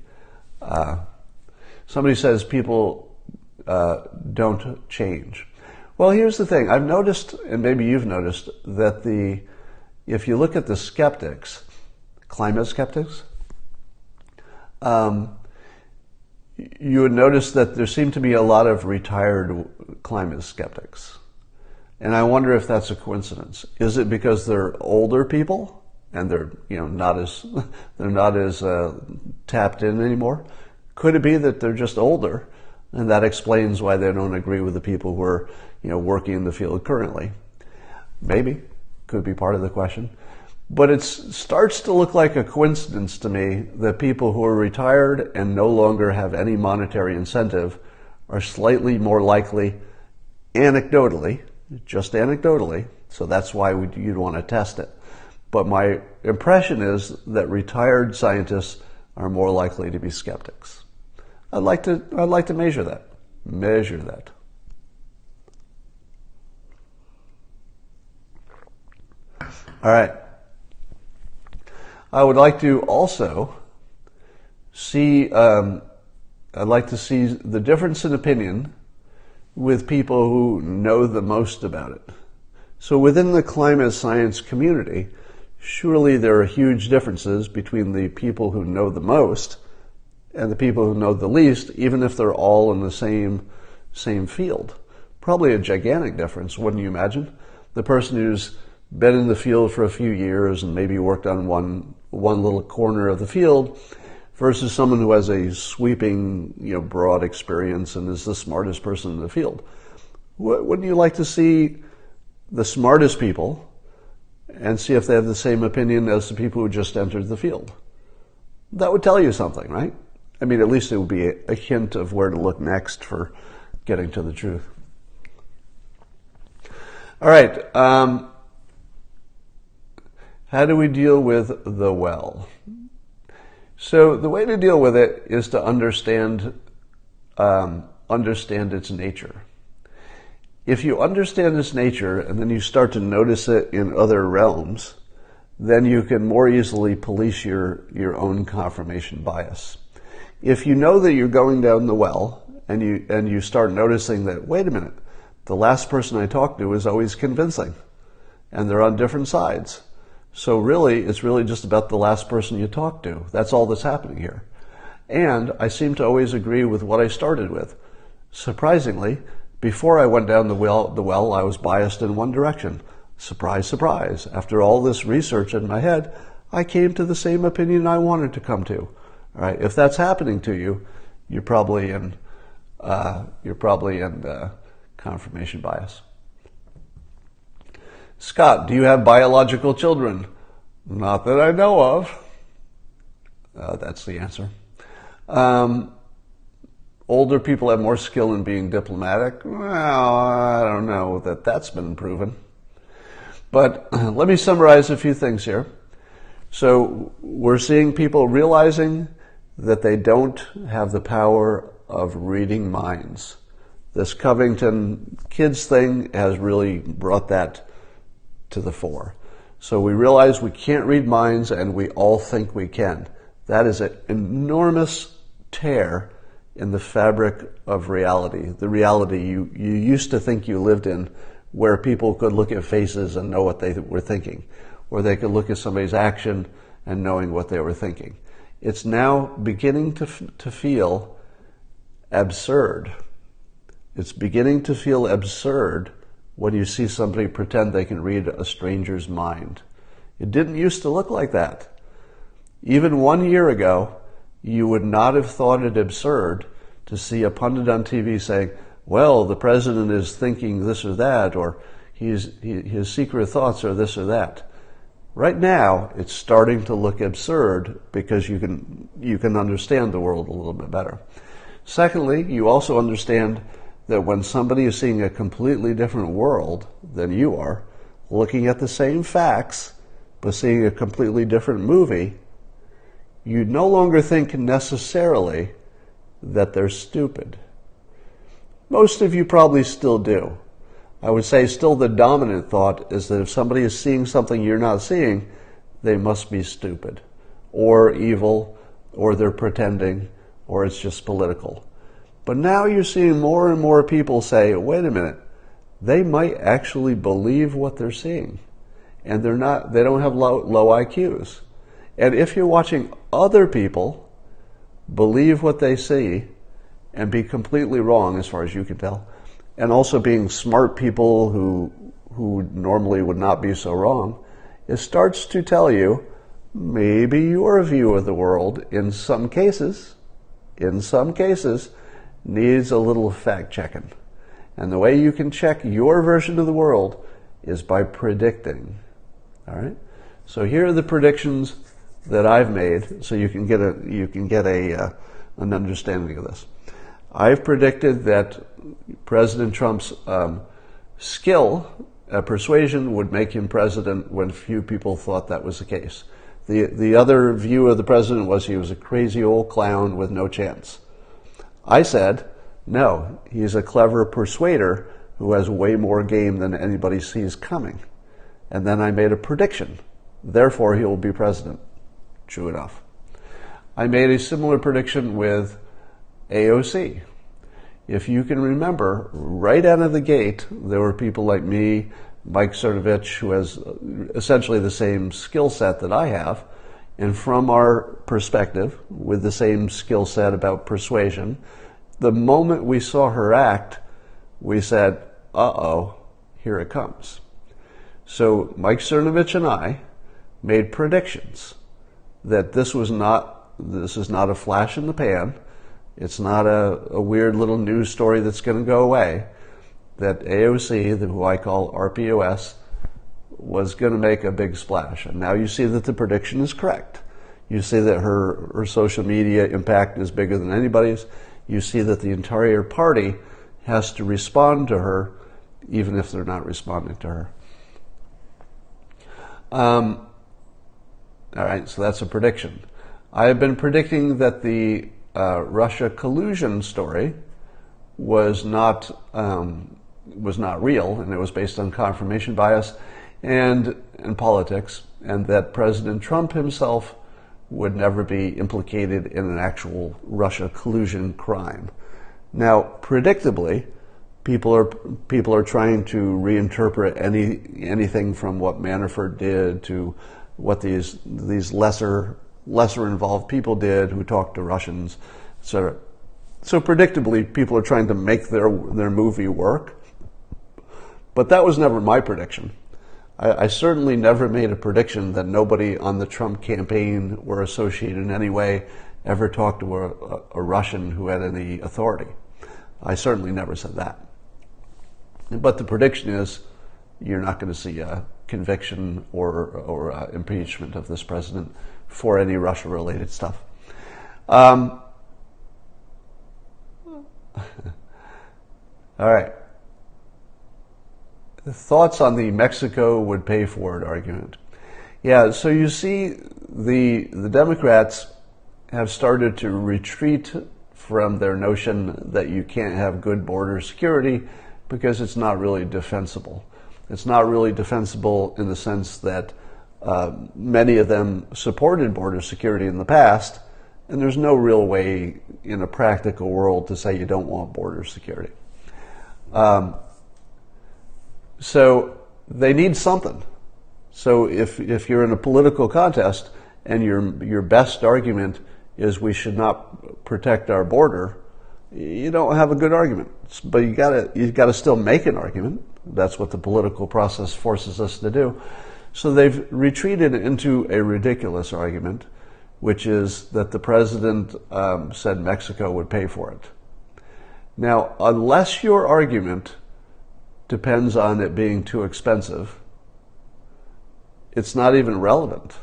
Somebody says people don't change. Well, here's the thing. I've noticed, and maybe you've noticed, that if you look at the skeptics, climate skeptics, you would notice that there seem to be a lot of retired climate skeptics. And I wonder if that's a coincidence. Is it because they're older people and they're not as tapped in anymore? Could it be that they're just older and that explains why they don't agree with the people who are working in the field currently? Maybe. Could be part of the question. But it starts to look like a coincidence to me that people who are retired and no longer have any monetary incentive are slightly more likely, anecdotally, just anecdotally, so that's why you'd want to test it. But my impression is that retired scientists are more likely to be skeptics. I'd like to measure that. All right. I would like to also see, I'd like to see the difference in opinion with people who know the most about it. So within the climate science community, surely there are huge differences between the people who know the most and the people who know the least, even if they're all in the same field. Probably a gigantic difference, wouldn't you imagine? The person who's been in the field for a few years and maybe worked on one little corner of the field versus someone who has a sweeping, broad experience and is the smartest person in the field. Wouldn't you like to see the smartest people and see if they have the same opinion as the people who just entered the field? That would tell you something, right? I mean, at least it would be a hint of where to look next for getting to the truth. All right. How do we deal with the well? So the way to deal with it is to understand its nature. If you understand its nature and then you start to notice it in other realms, then you can more easily police your own confirmation bias. If you know that you're going down the well and you start noticing that, wait a minute, the last person I talked to is always convincing and they're on different sides. So really, it's really just about the last person you talk to. That's all that's happening here. And I seem to always agree with what I started with. Surprisingly, before I went down the well, I was biased in one direction. Surprise, surprise. After all this research in my head, I came to the same opinion I wanted to come to. All right. If that's happening to you, you're probably in confirmation bias. Scott, do you have biological children? Not that I know of. That's the answer. older people have more skill in being diplomatic. Well, I don't know that that's been proven. But let me summarize a few things here. So we're seeing people realizing that they don't have the power of reading minds. This Covington kids thing has really brought that to the fore. So we realize we can't read minds, and we all think we can. That is an enormous tear in the fabric of reality, the reality you used to think you lived in, where people could look at faces and know what they were thinking, or they could look at somebody's action and knowing what they were thinking. It's now beginning to feel absurd. It's beginning to feel absurd when you see somebody pretend they can read a stranger's mind. It didn't used to look like that. Even 1 year ago, you would not have thought it absurd to see a pundit on TV saying, well, the president is thinking this or that, or his secret thoughts are this or that. Right now, it's starting to look absurd because you can understand the world a little bit better. Secondly, you also understand that when somebody is seeing a completely different world than you are, looking at the same facts, but seeing a completely different movie, you no longer think necessarily that they're stupid. Most of you probably still do. I would say still the dominant thought is that if somebody is seeing something you're not seeing, they must be stupid, or evil, or they're pretending, or it's just political. But now you're seeing more and more people say, wait a minute, they might actually believe what they're seeing, and they don't have low IQs. And if you're watching other people believe what they see and be completely wrong as far as you can tell, and also being smart people who normally would not be so wrong, it starts to tell you maybe your view of the world in some cases needs a little fact checking. And the way you can check your version of the world is by predicting. All right? So here are the predictions that I've made, so you can get an understanding of this. I've predicted that President Trump's skill at persuasion would make him president when few people thought that was the case. The other view of the president was he was a crazy old clown with no chance. I said, no, he's a clever persuader who has way more game than anybody sees coming. And then I made a prediction. Therefore, he will be president. True enough. I made a similar prediction with AOC. If you can remember, right out of the gate, there were people like me, Mike Cernovich, who has essentially the same skill set that I have, and from our perspective, with the same skill set about persuasion, the moment we saw her act, we said, uh-oh, here it comes. So Mike Cernovich and I made predictions that this is not a flash in the pan. It's not a weird little news story that's going to go away. That AOC, who I call RPOS, was going to make a big splash. And now you see that the prediction is correct. You see that her social media impact is bigger than anybody's. You see that the entire party has to respond to her, even if they're not responding to her. All right, so that's a prediction. I have been predicting that the Russia collusion story was not real, and it was based on confirmation bias and politics, and that President Trump himself would never be implicated in an actual Russia collusion crime. Now, predictably, people are trying to reinterpret anything from what Manafort did to what these lesser involved people did who talked to Russians, etc. So predictably, people are trying to make their movie work. But that was never my prediction. I certainly never made a prediction that nobody on the Trump campaign or associated in any way ever talked to a Russian who had any authority. I certainly never said that. But the prediction is you're not going to see a conviction or impeachment of this president for any Russia-related stuff. All right. Thoughts on the Mexico would pay for it argument. Yeah, so you see the Democrats have started to retreat from their notion that you can't have good border security because it's not really defensible. It's not really defensible in the sense that many of them supported border security in the past, and there's no real way in a practical world to say you don't want border security. So they need something. So if you're in a political contest and your best argument is we should not protect our border, you don't have a good argument. But you gotta still make an argument. That's what the political process forces us to do. So they've retreated into a ridiculous argument, which is that the president said Mexico would pay for it. Now, unless your argument depends on it being too expensive, it's not even relevant.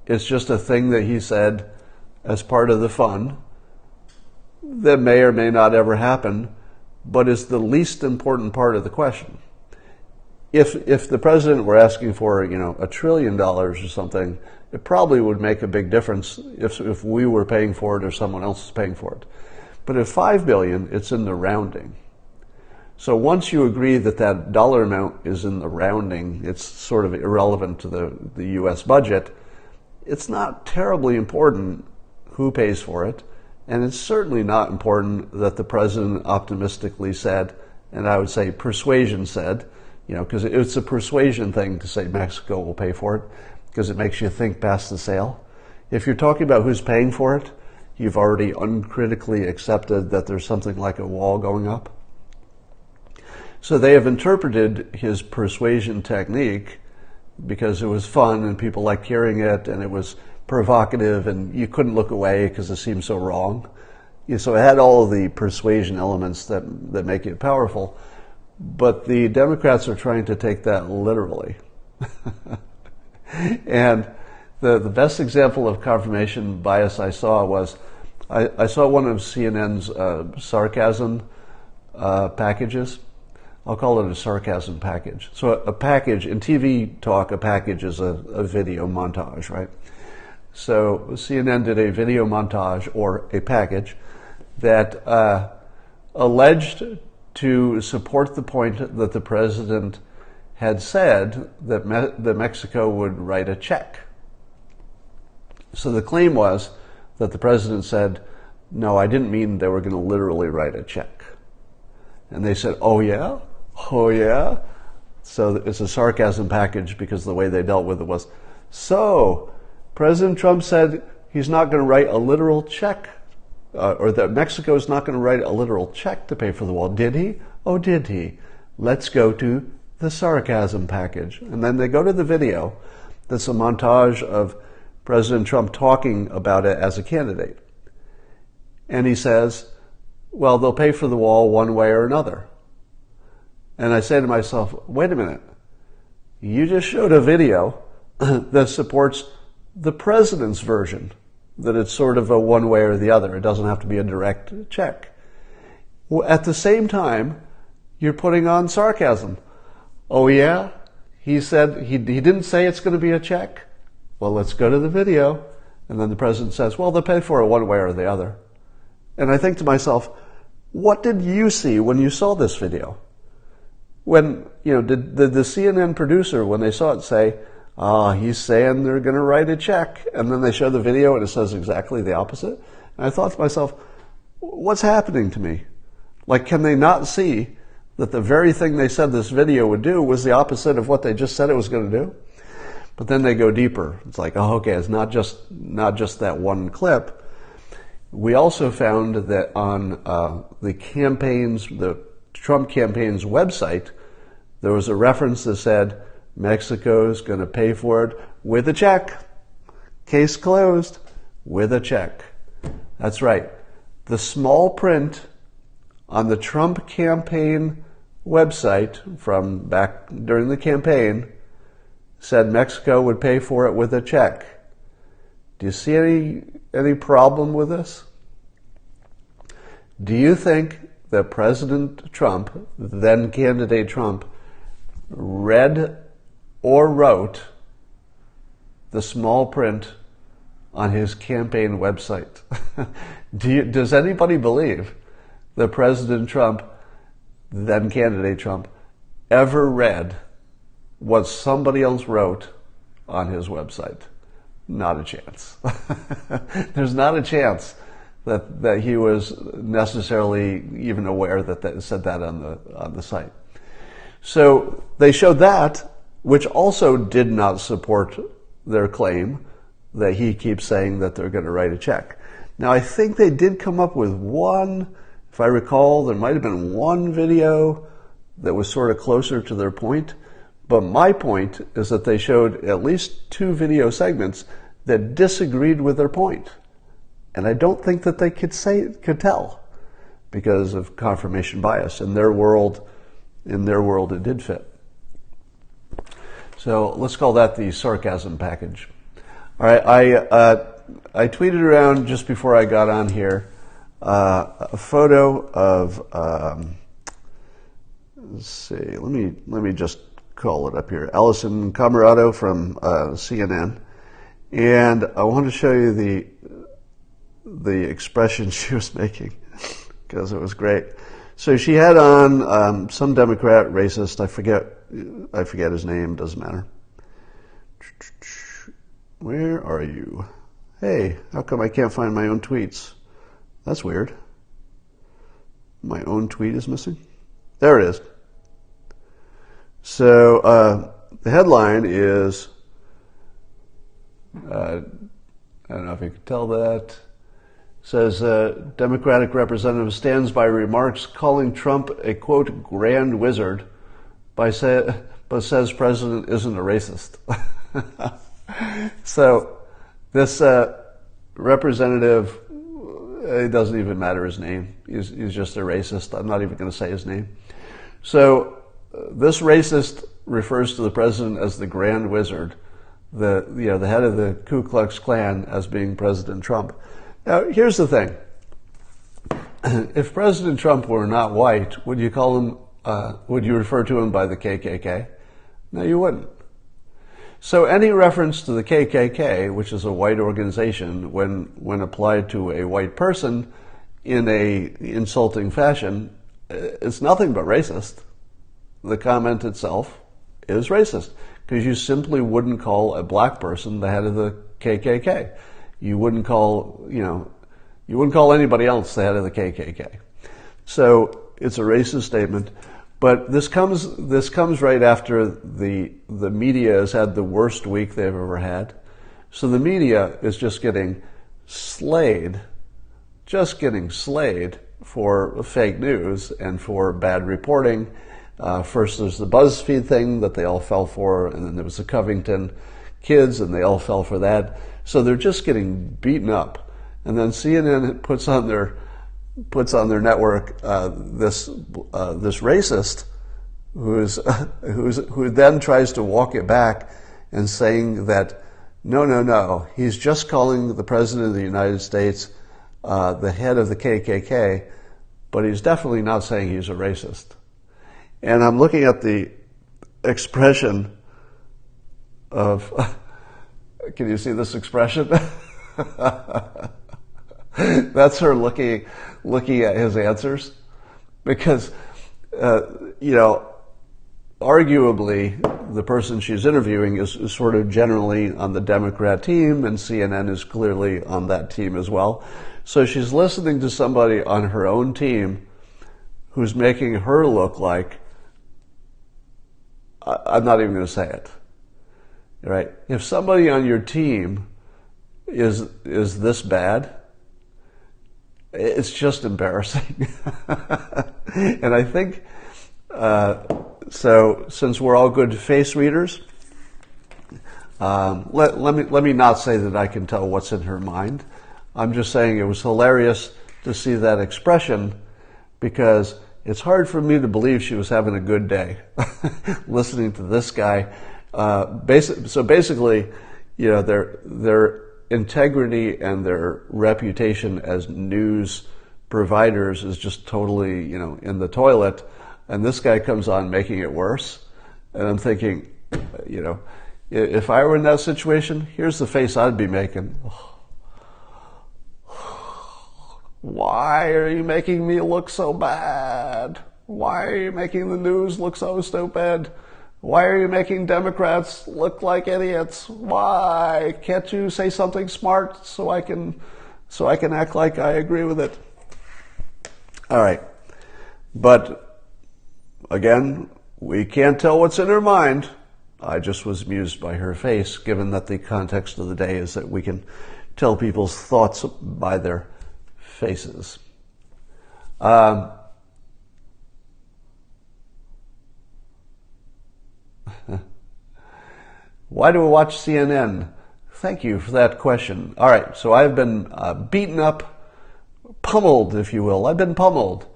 It's just a thing that he said as part of the fun that may or may not ever happen, but is the least important part of the question. If the president were asking for, $1 trillion or something, it probably would make a big difference if we were paying for it or someone else is paying for it. But at $5 billion, it's in the rounding. So once you agree that that dollar amount is in the rounding, it's sort of irrelevant to the U.S. budget, it's not terribly important who pays for it, and it's certainly not important that the president optimistically said, and I would say persuasion said, because it's a persuasion thing to say Mexico will pay for it, because it makes you think past the sale. If you're talking about who's paying for it, you've already uncritically accepted that there's something like a wall going up. So they have interpreted his persuasion technique because it was fun and people liked hearing it and it was provocative and you couldn't look away because it seemed so wrong. So it had all of the persuasion elements that make it powerful. But the Democrats are trying to take that literally. And the best example of confirmation bias I saw was, I saw one of CNN's sarcasm packages. I'll call it a sarcasm package. So a package, in TV talk, a package is a video montage, right? So CNN did a video montage, or a package, that alleged to support the point that the president had said that Mexico would write a check. So the claim was that the president said, no, I didn't mean they were going to literally write a check. And they said, oh yeah? Oh yeah? So it's a sarcasm package because the way they dealt with it was, so President Trump said he's not going to write a literal check, or that Mexico is not going to write a literal check to pay for the wall. Did he? Oh, did he? Let's go to the sarcasm package. And then they go to the video that's a montage of President Trump talking about it as a candidate. And he says, well, they'll pay for the wall one way or another. And I say to myself, wait a minute. You just showed a video that supports the president's version, that it's sort of a one way or the other. It doesn't have to be a direct check. Well, at the same time, you're putting on sarcasm. Oh yeah? He said, he didn't say it's going to be a check. Well, let's go to the video. And then the president says, well, they'll pay for it one way or the other. And I think to myself, what did you see when you saw this video? When, did the CNN producer, when they saw it, say, he's saying they're going to write a check, and then they show the video and it says exactly the opposite? And I thought to myself, what's happening to me? Like, can they not see that the very thing they said this video would do was the opposite of what they just said it was going to do? But then they go deeper. It's like, oh, okay, it's not just that one clip. We also found that on the Trump campaign's website, there was a reference that said, Mexico's going to pay for it with a check. Case closed, with a check. That's right. The small print on the Trump campaign website from back during the campaign said Mexico would pay for it with a check. Do you see any problem with this? Do you think that President Trump, then candidate Trump, read or wrote the small print on his campaign website. Does anybody believe that President Trump, then candidate Trump, ever read what somebody else wrote on his website? Not a chance. There's not a chance that he was necessarily even aware that it said that on the site. So they showed that, which also did not support their claim that he keeps saying that they're going to write a check. Now, I think they did come up with one, if I recall, there might have been one video that was sort of closer to their point. But my point is that they showed at least 2 video segments that disagreed with their point. And I don't think that they could tell because of confirmation bias. In their world, it did fit. So let's call that the sarcasm package. All right, I tweeted around just before I got on here a photo of let's see, let me just call it up here. Alison Camerado from CNN, and I want to show you the expression she was making because it was great. So she had on some Democrat racist. I forget his name. Doesn't matter. Where are you? Hey, how come I can't find my own tweets? That's weird. My own tweet is missing. There it is. So the headline is, I don't know if you can tell that, says Democratic representative stands by remarks calling Trump a, quote, grand wizard, but says president isn't a racist. So this representative, it doesn't even matter his name. He's just a racist. I'm not even going to say his name. So this racist refers to the president as the Grand Wizard, the head of the Ku Klux Klan as being President Trump. Now, here's the thing. If President Trump were not white, would you call him? Would you refer to him by the KKK? No, you wouldn't. So any reference to the KKK, which is a white organization, when applied to a white person in a insulting fashion, it's nothing but racist. The comment itself is racist because you simply wouldn't call a black person the head of the KKK. You wouldn't call anybody else the head of the KKK. So it's a racist statement. But this comes right after the media has had the worst week they've ever had. So the media is just getting slayed for fake news and for bad reporting. First there's the BuzzFeed thing that they all fell for, and then there was the Covington kids and they all fell for that. So they're just getting beaten up. And then CNN puts on their network this racist who then tries to walk it back and saying that no, he's just calling the president of the United States the head of the KKK, but he's definitely not saying he's a racist. And I'm looking at the expression of, can you see this expression? That's her looking at his answers, because arguably the person she's interviewing is sort of generally on the Democrat team, and CNN is clearly on that team as well. So she's listening to somebody on her own team who's making her look like, I'm not even going to say it, right? If somebody on your team is this bad, it's just embarrassing. And I think, so since we're all good face readers, let me not say that I can tell what's in her mind. I'm just saying it was hilarious to see that expression, because it's hard for me to believe she was having a good day listening to this guy. So basically, their integrity and their reputation as news providers is just totally, in the toilet, and this guy comes on making it worse. And I'm thinking, if I were in that situation, here's the face I'd be making. Why are you making me look so bad? Why are you making the news look so stupid? Why are you making Democrats look like idiots? Why can't you say something smart so I can act like I agree with it? All right. But again, we can't tell what's in her mind. I just was amused by her face, given that the context of the day is that we can tell people's thoughts by their faces. Why do we watch CNN? Thank you for that question. All right, so I've been beaten up, pummeled, if you will. I've been pummeled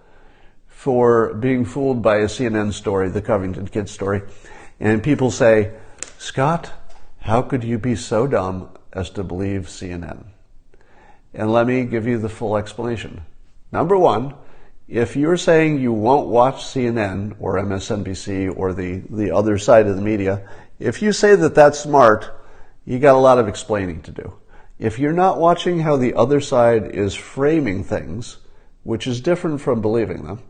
for being fooled by a CNN story, the Covington kid story. And people say, Scott, how could you be so dumb as to believe CNN? And let me give you the full explanation. Number one, if you're saying you won't watch CNN or MSNBC or the other side of the media, if you say that that's smart, you got a lot of explaining to do. If you're not watching how the other side is framing things, which is different from believing them,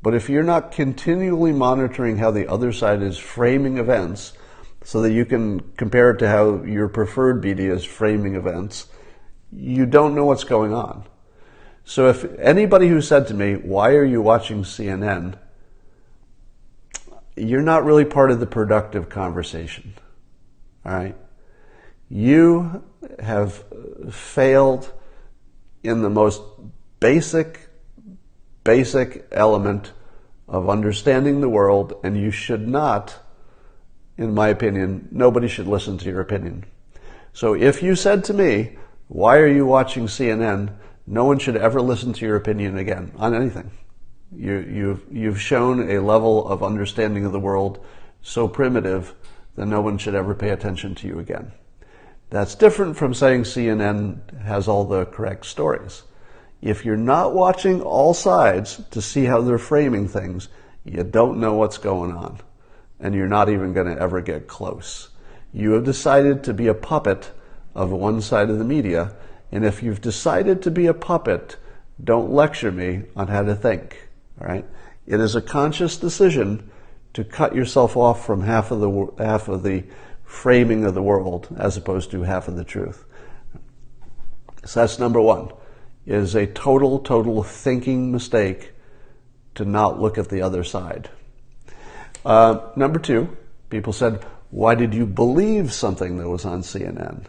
but if you're not continually monitoring how the other side is framing events so that you can compare it to how your preferred media is framing events, you don't know what's going on. So if anybody who said to me, why are you watching CNN? You're not really part of the productive conversation. All right? You have failed in the most basic element of understanding the world, and you should not, in my opinion, nobody should listen to your opinion. So if you said to me, why are you watching CNN? No one should ever listen to your opinion again on anything. You've shown a level of understanding of the world so primitive that no one should ever pay attention to you again. That's different from saying CNN has all the correct stories. If you're not watching all sides to see how they're framing things, you don't know what's going on, and you're not even going to ever get close. You have decided to be a puppet of one side of the media, and if you've decided to be a puppet, don't lecture me on how to think. All right? It is a conscious decision to cut yourself off from half of the framing of the world as opposed to half of the truth. So that's number one. It is a total thinking mistake to not look at the other side. Number two, people said, why did you believe something that was on CNN?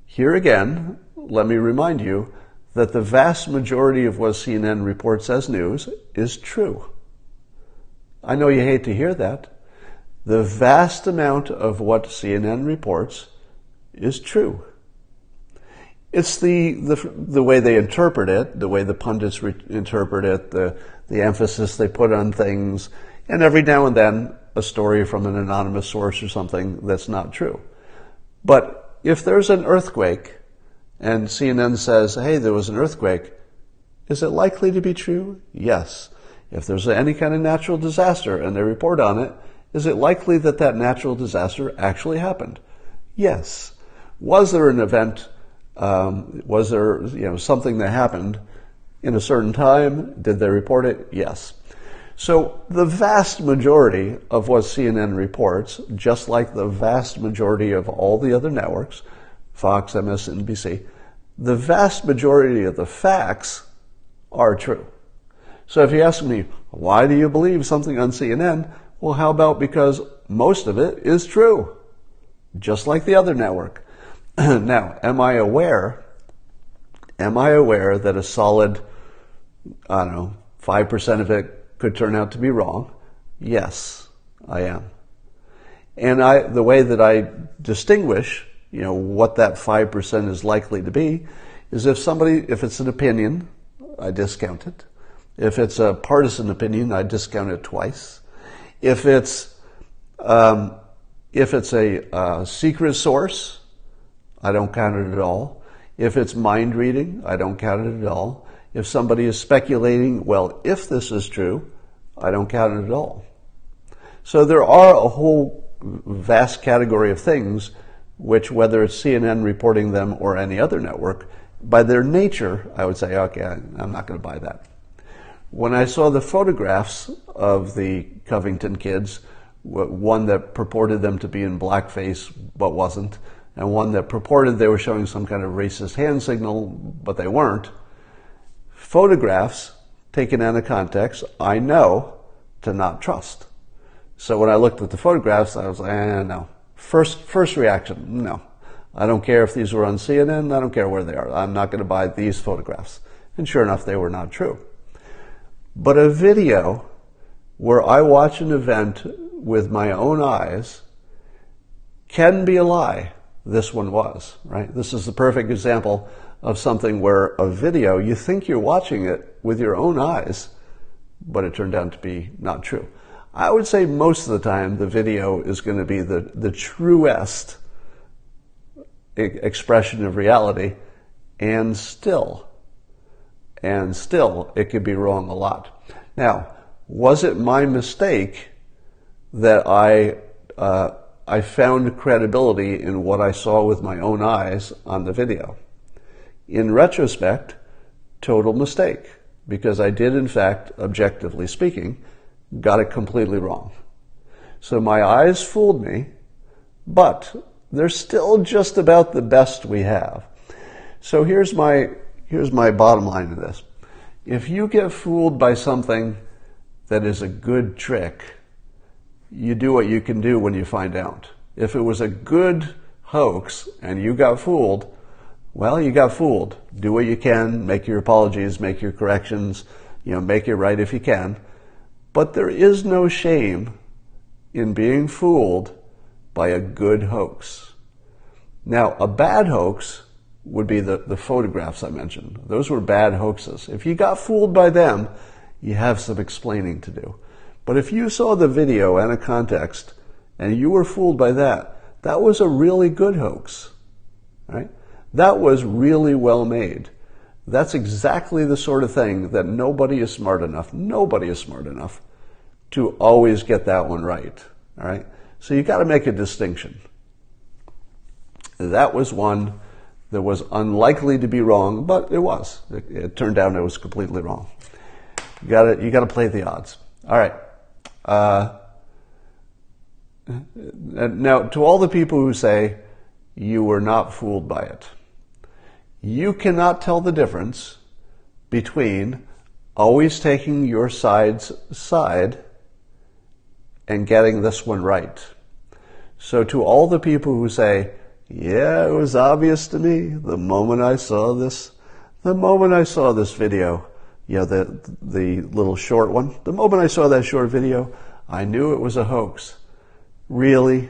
Here again, let me remind you that the vast majority of what CNN reports as news is true. I know you hate to hear that. The vast amount of what CNN reports is true. It's the way they interpret it, the way the pundits interpret it, the emphasis they put on things, and every now and then a story from an anonymous source or something that's not true. But if there's an earthquake and CNN says, hey, there was an earthquake, is it likely to be true? Yes. If there's any kind of natural disaster and they report on it, is it likely that that natural disaster actually happened? Yes. Was there an event? Was there something that happened in a certain time? Did they report it? Yes. So the vast majority of what CNN reports, just like the vast majority of all the other networks, Fox, MSNBC, the vast majority of the facts are true. So if you ask me, why do you believe something on CNN? Well, how about because most of it is true, just like the other network. Now, am I aware that a solid, 5% of it could turn out to be wrong? Yes, I am. And the way that I distinguish, what that 5% is likely to be, is if it's an opinion, I discount it. If it's a partisan opinion, I discount it twice. If it's a secret source, I don't count it at all. If it's mind reading, I don't count it at all. If somebody is speculating, well, if this is true, I don't count it at all. So there are a whole vast category of things which, whether it's CNN reporting them or any other network, by their nature, I would say, okay, I'm not going to buy that. When I saw the photographs of the Covington kids, one that purported them to be in blackface but wasn't, and one that purported they were showing some kind of racist hand signal, but they weren't, photographs taken out of context, I know to not trust. So when I looked at the photographs, I was like, no. First reaction, no. I don't care if these were on CNN, I don't care where they are. I'm not going to buy these photographs. And sure enough, they were not true. But a video where I watch an event with my own eyes can be a lie. This one was, right? This is the perfect example of something where a video, you think you're watching it with your own eyes, but it turned out to be not true. I would say most of the time the video is going to be the truest expression of reality, and still it could be wrong a lot. Now, was it my mistake that I found credibility in what I saw with my own eyes on the video? In retrospect, total mistake, because I did, in fact, objectively speaking, got it completely wrong. So my eyes fooled me, but they're still just about the best we have. So here's my bottom line to this. If you get fooled by something that is a good trick, you do what you can do when you find out. If it was a good hoax and you got fooled, well, you got fooled. Do what you can, make your apologies, make your corrections, make it right if you can. But there is no shame in being fooled by a good hoax. Now, a bad hoax would be the photographs I mentioned. Those were bad hoaxes. If you got fooled by them, you have some explaining to do. But if you saw the video and a context and you were fooled by that, that was a really good hoax, right? That was really well made. That's exactly the sort of thing that nobody is smart enough to always get that one right, all right? So you got to make a distinction. That was one that was unlikely to be wrong, but it was. It turned out it was completely wrong. You got to play the odds. All right. Now, to all the people who say you were not fooled by it, you cannot tell the difference between always taking your side's side and getting this one right. So to all the people who say, yeah, it was obvious to me the moment I saw this video, the little short one, the moment I saw that short video, I knew it was a hoax. Really?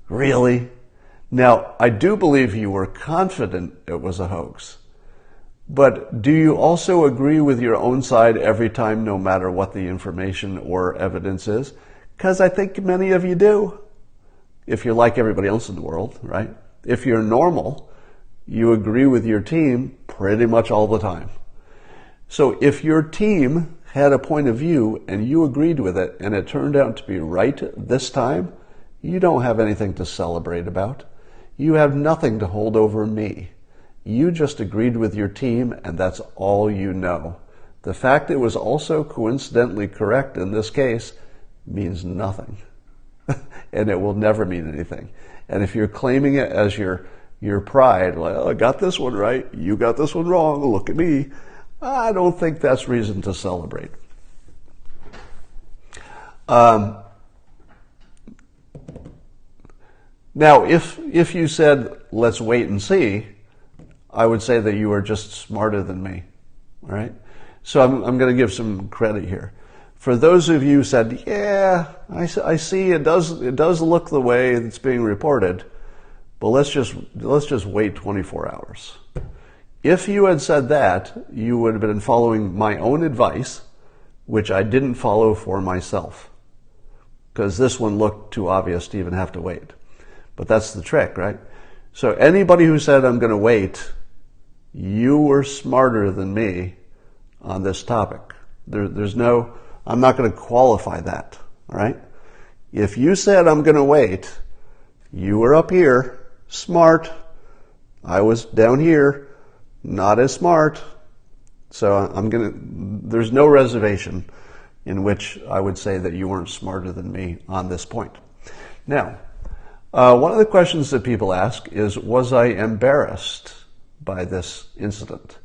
Really? Now, I do believe you were confident it was a hoax. But do you also agree with your own side every time, no matter what the information or evidence is? Because I think many of you do. If you're like everybody else in the world, right? If you're normal, you agree with your team pretty much all the time. So if your team had a point of view and you agreed with it and it turned out to be right this time, you don't have anything to celebrate about. You have nothing to hold over me. You just agreed with your team, and that's all you know. The fact it was also coincidentally correct in this case means nothing. And it will never mean anything. And if you're claiming it as your pride, like, oh, I got this one right, you got this one wrong, look at me, I don't think that's reason to celebrate. Now, if you said, let's wait and see, I would say that you are just smarter than me, all right? So I'm going to give some credit here. For those of you who said, yeah, I see it does look the way it's being reported, but let's just wait 24 hours. If you had said that, you would have been following my own advice, which I didn't follow for myself, because this one looked too obvious to even have to wait. But that's the trick, right? So anybody who said, I'm going to wait, you were smarter than me on this topic. I'm not going to qualify that, all right? If you said I'm going to wait, you were up here, smart. I was down here, not as smart. So there's no reservation in which I would say that you weren't smarter than me on this point. Now, one of the questions that people ask is, was I embarrassed by this incident?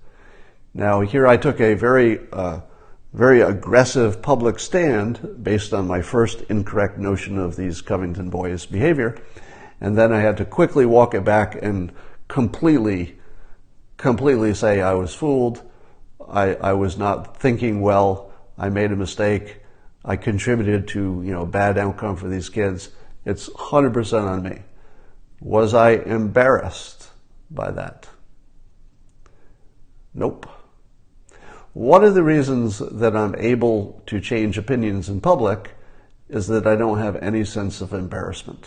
Now, here I took a very aggressive public stand based on my first incorrect notion of these Covington boys' behavior, and then I had to quickly walk it back and completely say I was fooled, I was not thinking well, I made a mistake, I contributed to a bad outcome for these kids. It's 100% on me. Was I embarrassed by that? Nope. One of the reasons that I'm able to change opinions in public is that I don't have any sense of embarrassment.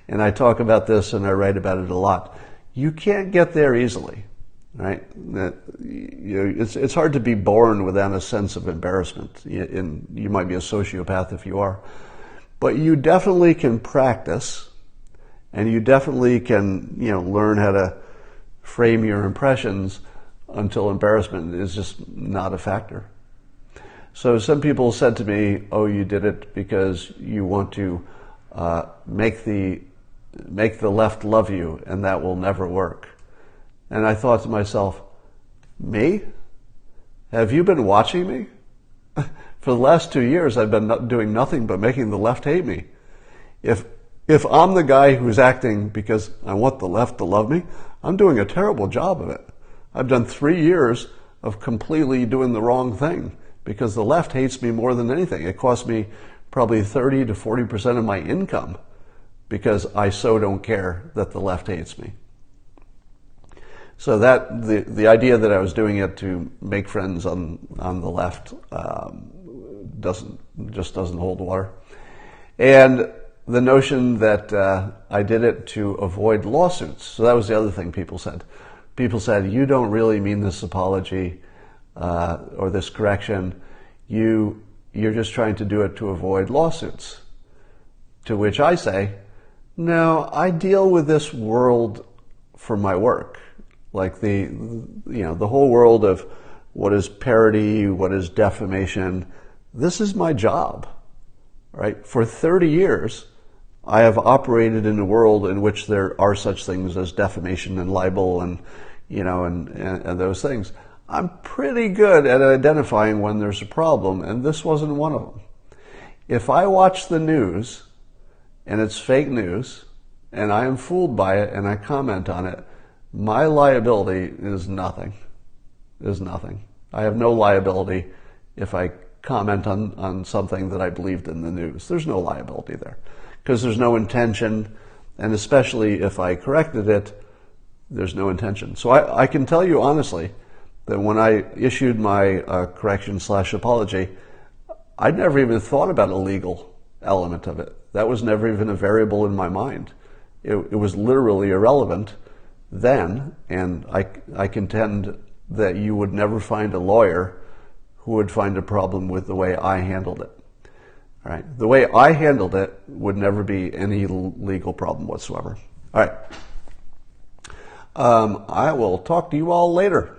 And I talk about this and I write about it a lot. You can't get there easily, right? It's hard to be born without a sense of embarrassment. You might be a sociopath if you are. But you definitely can practice, and you definitely can learn how to frame your impressions until embarrassment is just not a factor. So some people said to me, oh, you did it because you want to make the left love you, and that will never work. And I thought to myself, me? Have you been watching me? For the last 2 years, I've been doing nothing but making the left hate me. If I'm the guy who's acting because I want the left to love me, I'm doing a terrible job of it. I've done 3 years of completely doing the wrong thing because the left hates me more than anything. It costs me probably 30 to 40% of my income because I so don't care that the left hates me. So that the idea that I was doing it to make friends on the left doesn't hold water. And the notion that I did it to avoid lawsuits. So that was the other thing people said. People said, you don't really mean this apology or this correction. You're just trying to do it to avoid lawsuits. To which I say, no, I deal with this world for my work. Like the whole world of what is parody, what is defamation. This is my job, right? For 30 years, I have operated in a world in which there are such things as defamation and libel and those things. I'm pretty good at identifying when there's a problem, and this wasn't one of them. If I watch the news and it's fake news and I am fooled by it and I comment on it, my liability is nothing. I have no liability if I comment on something that I believed in the news. There's no liability there because there's no intention, and especially if I corrected it, there's no intention. So I can tell you honestly that when I issued my correction/apology, I never even thought about a legal element of it. That was never even a variable in my mind. It was literally irrelevant then, and I contend that you would never find a lawyer who would find a problem with the way I handled it. All right, the way I handled it would never be any legal problem whatsoever. All right, I will talk to you all later.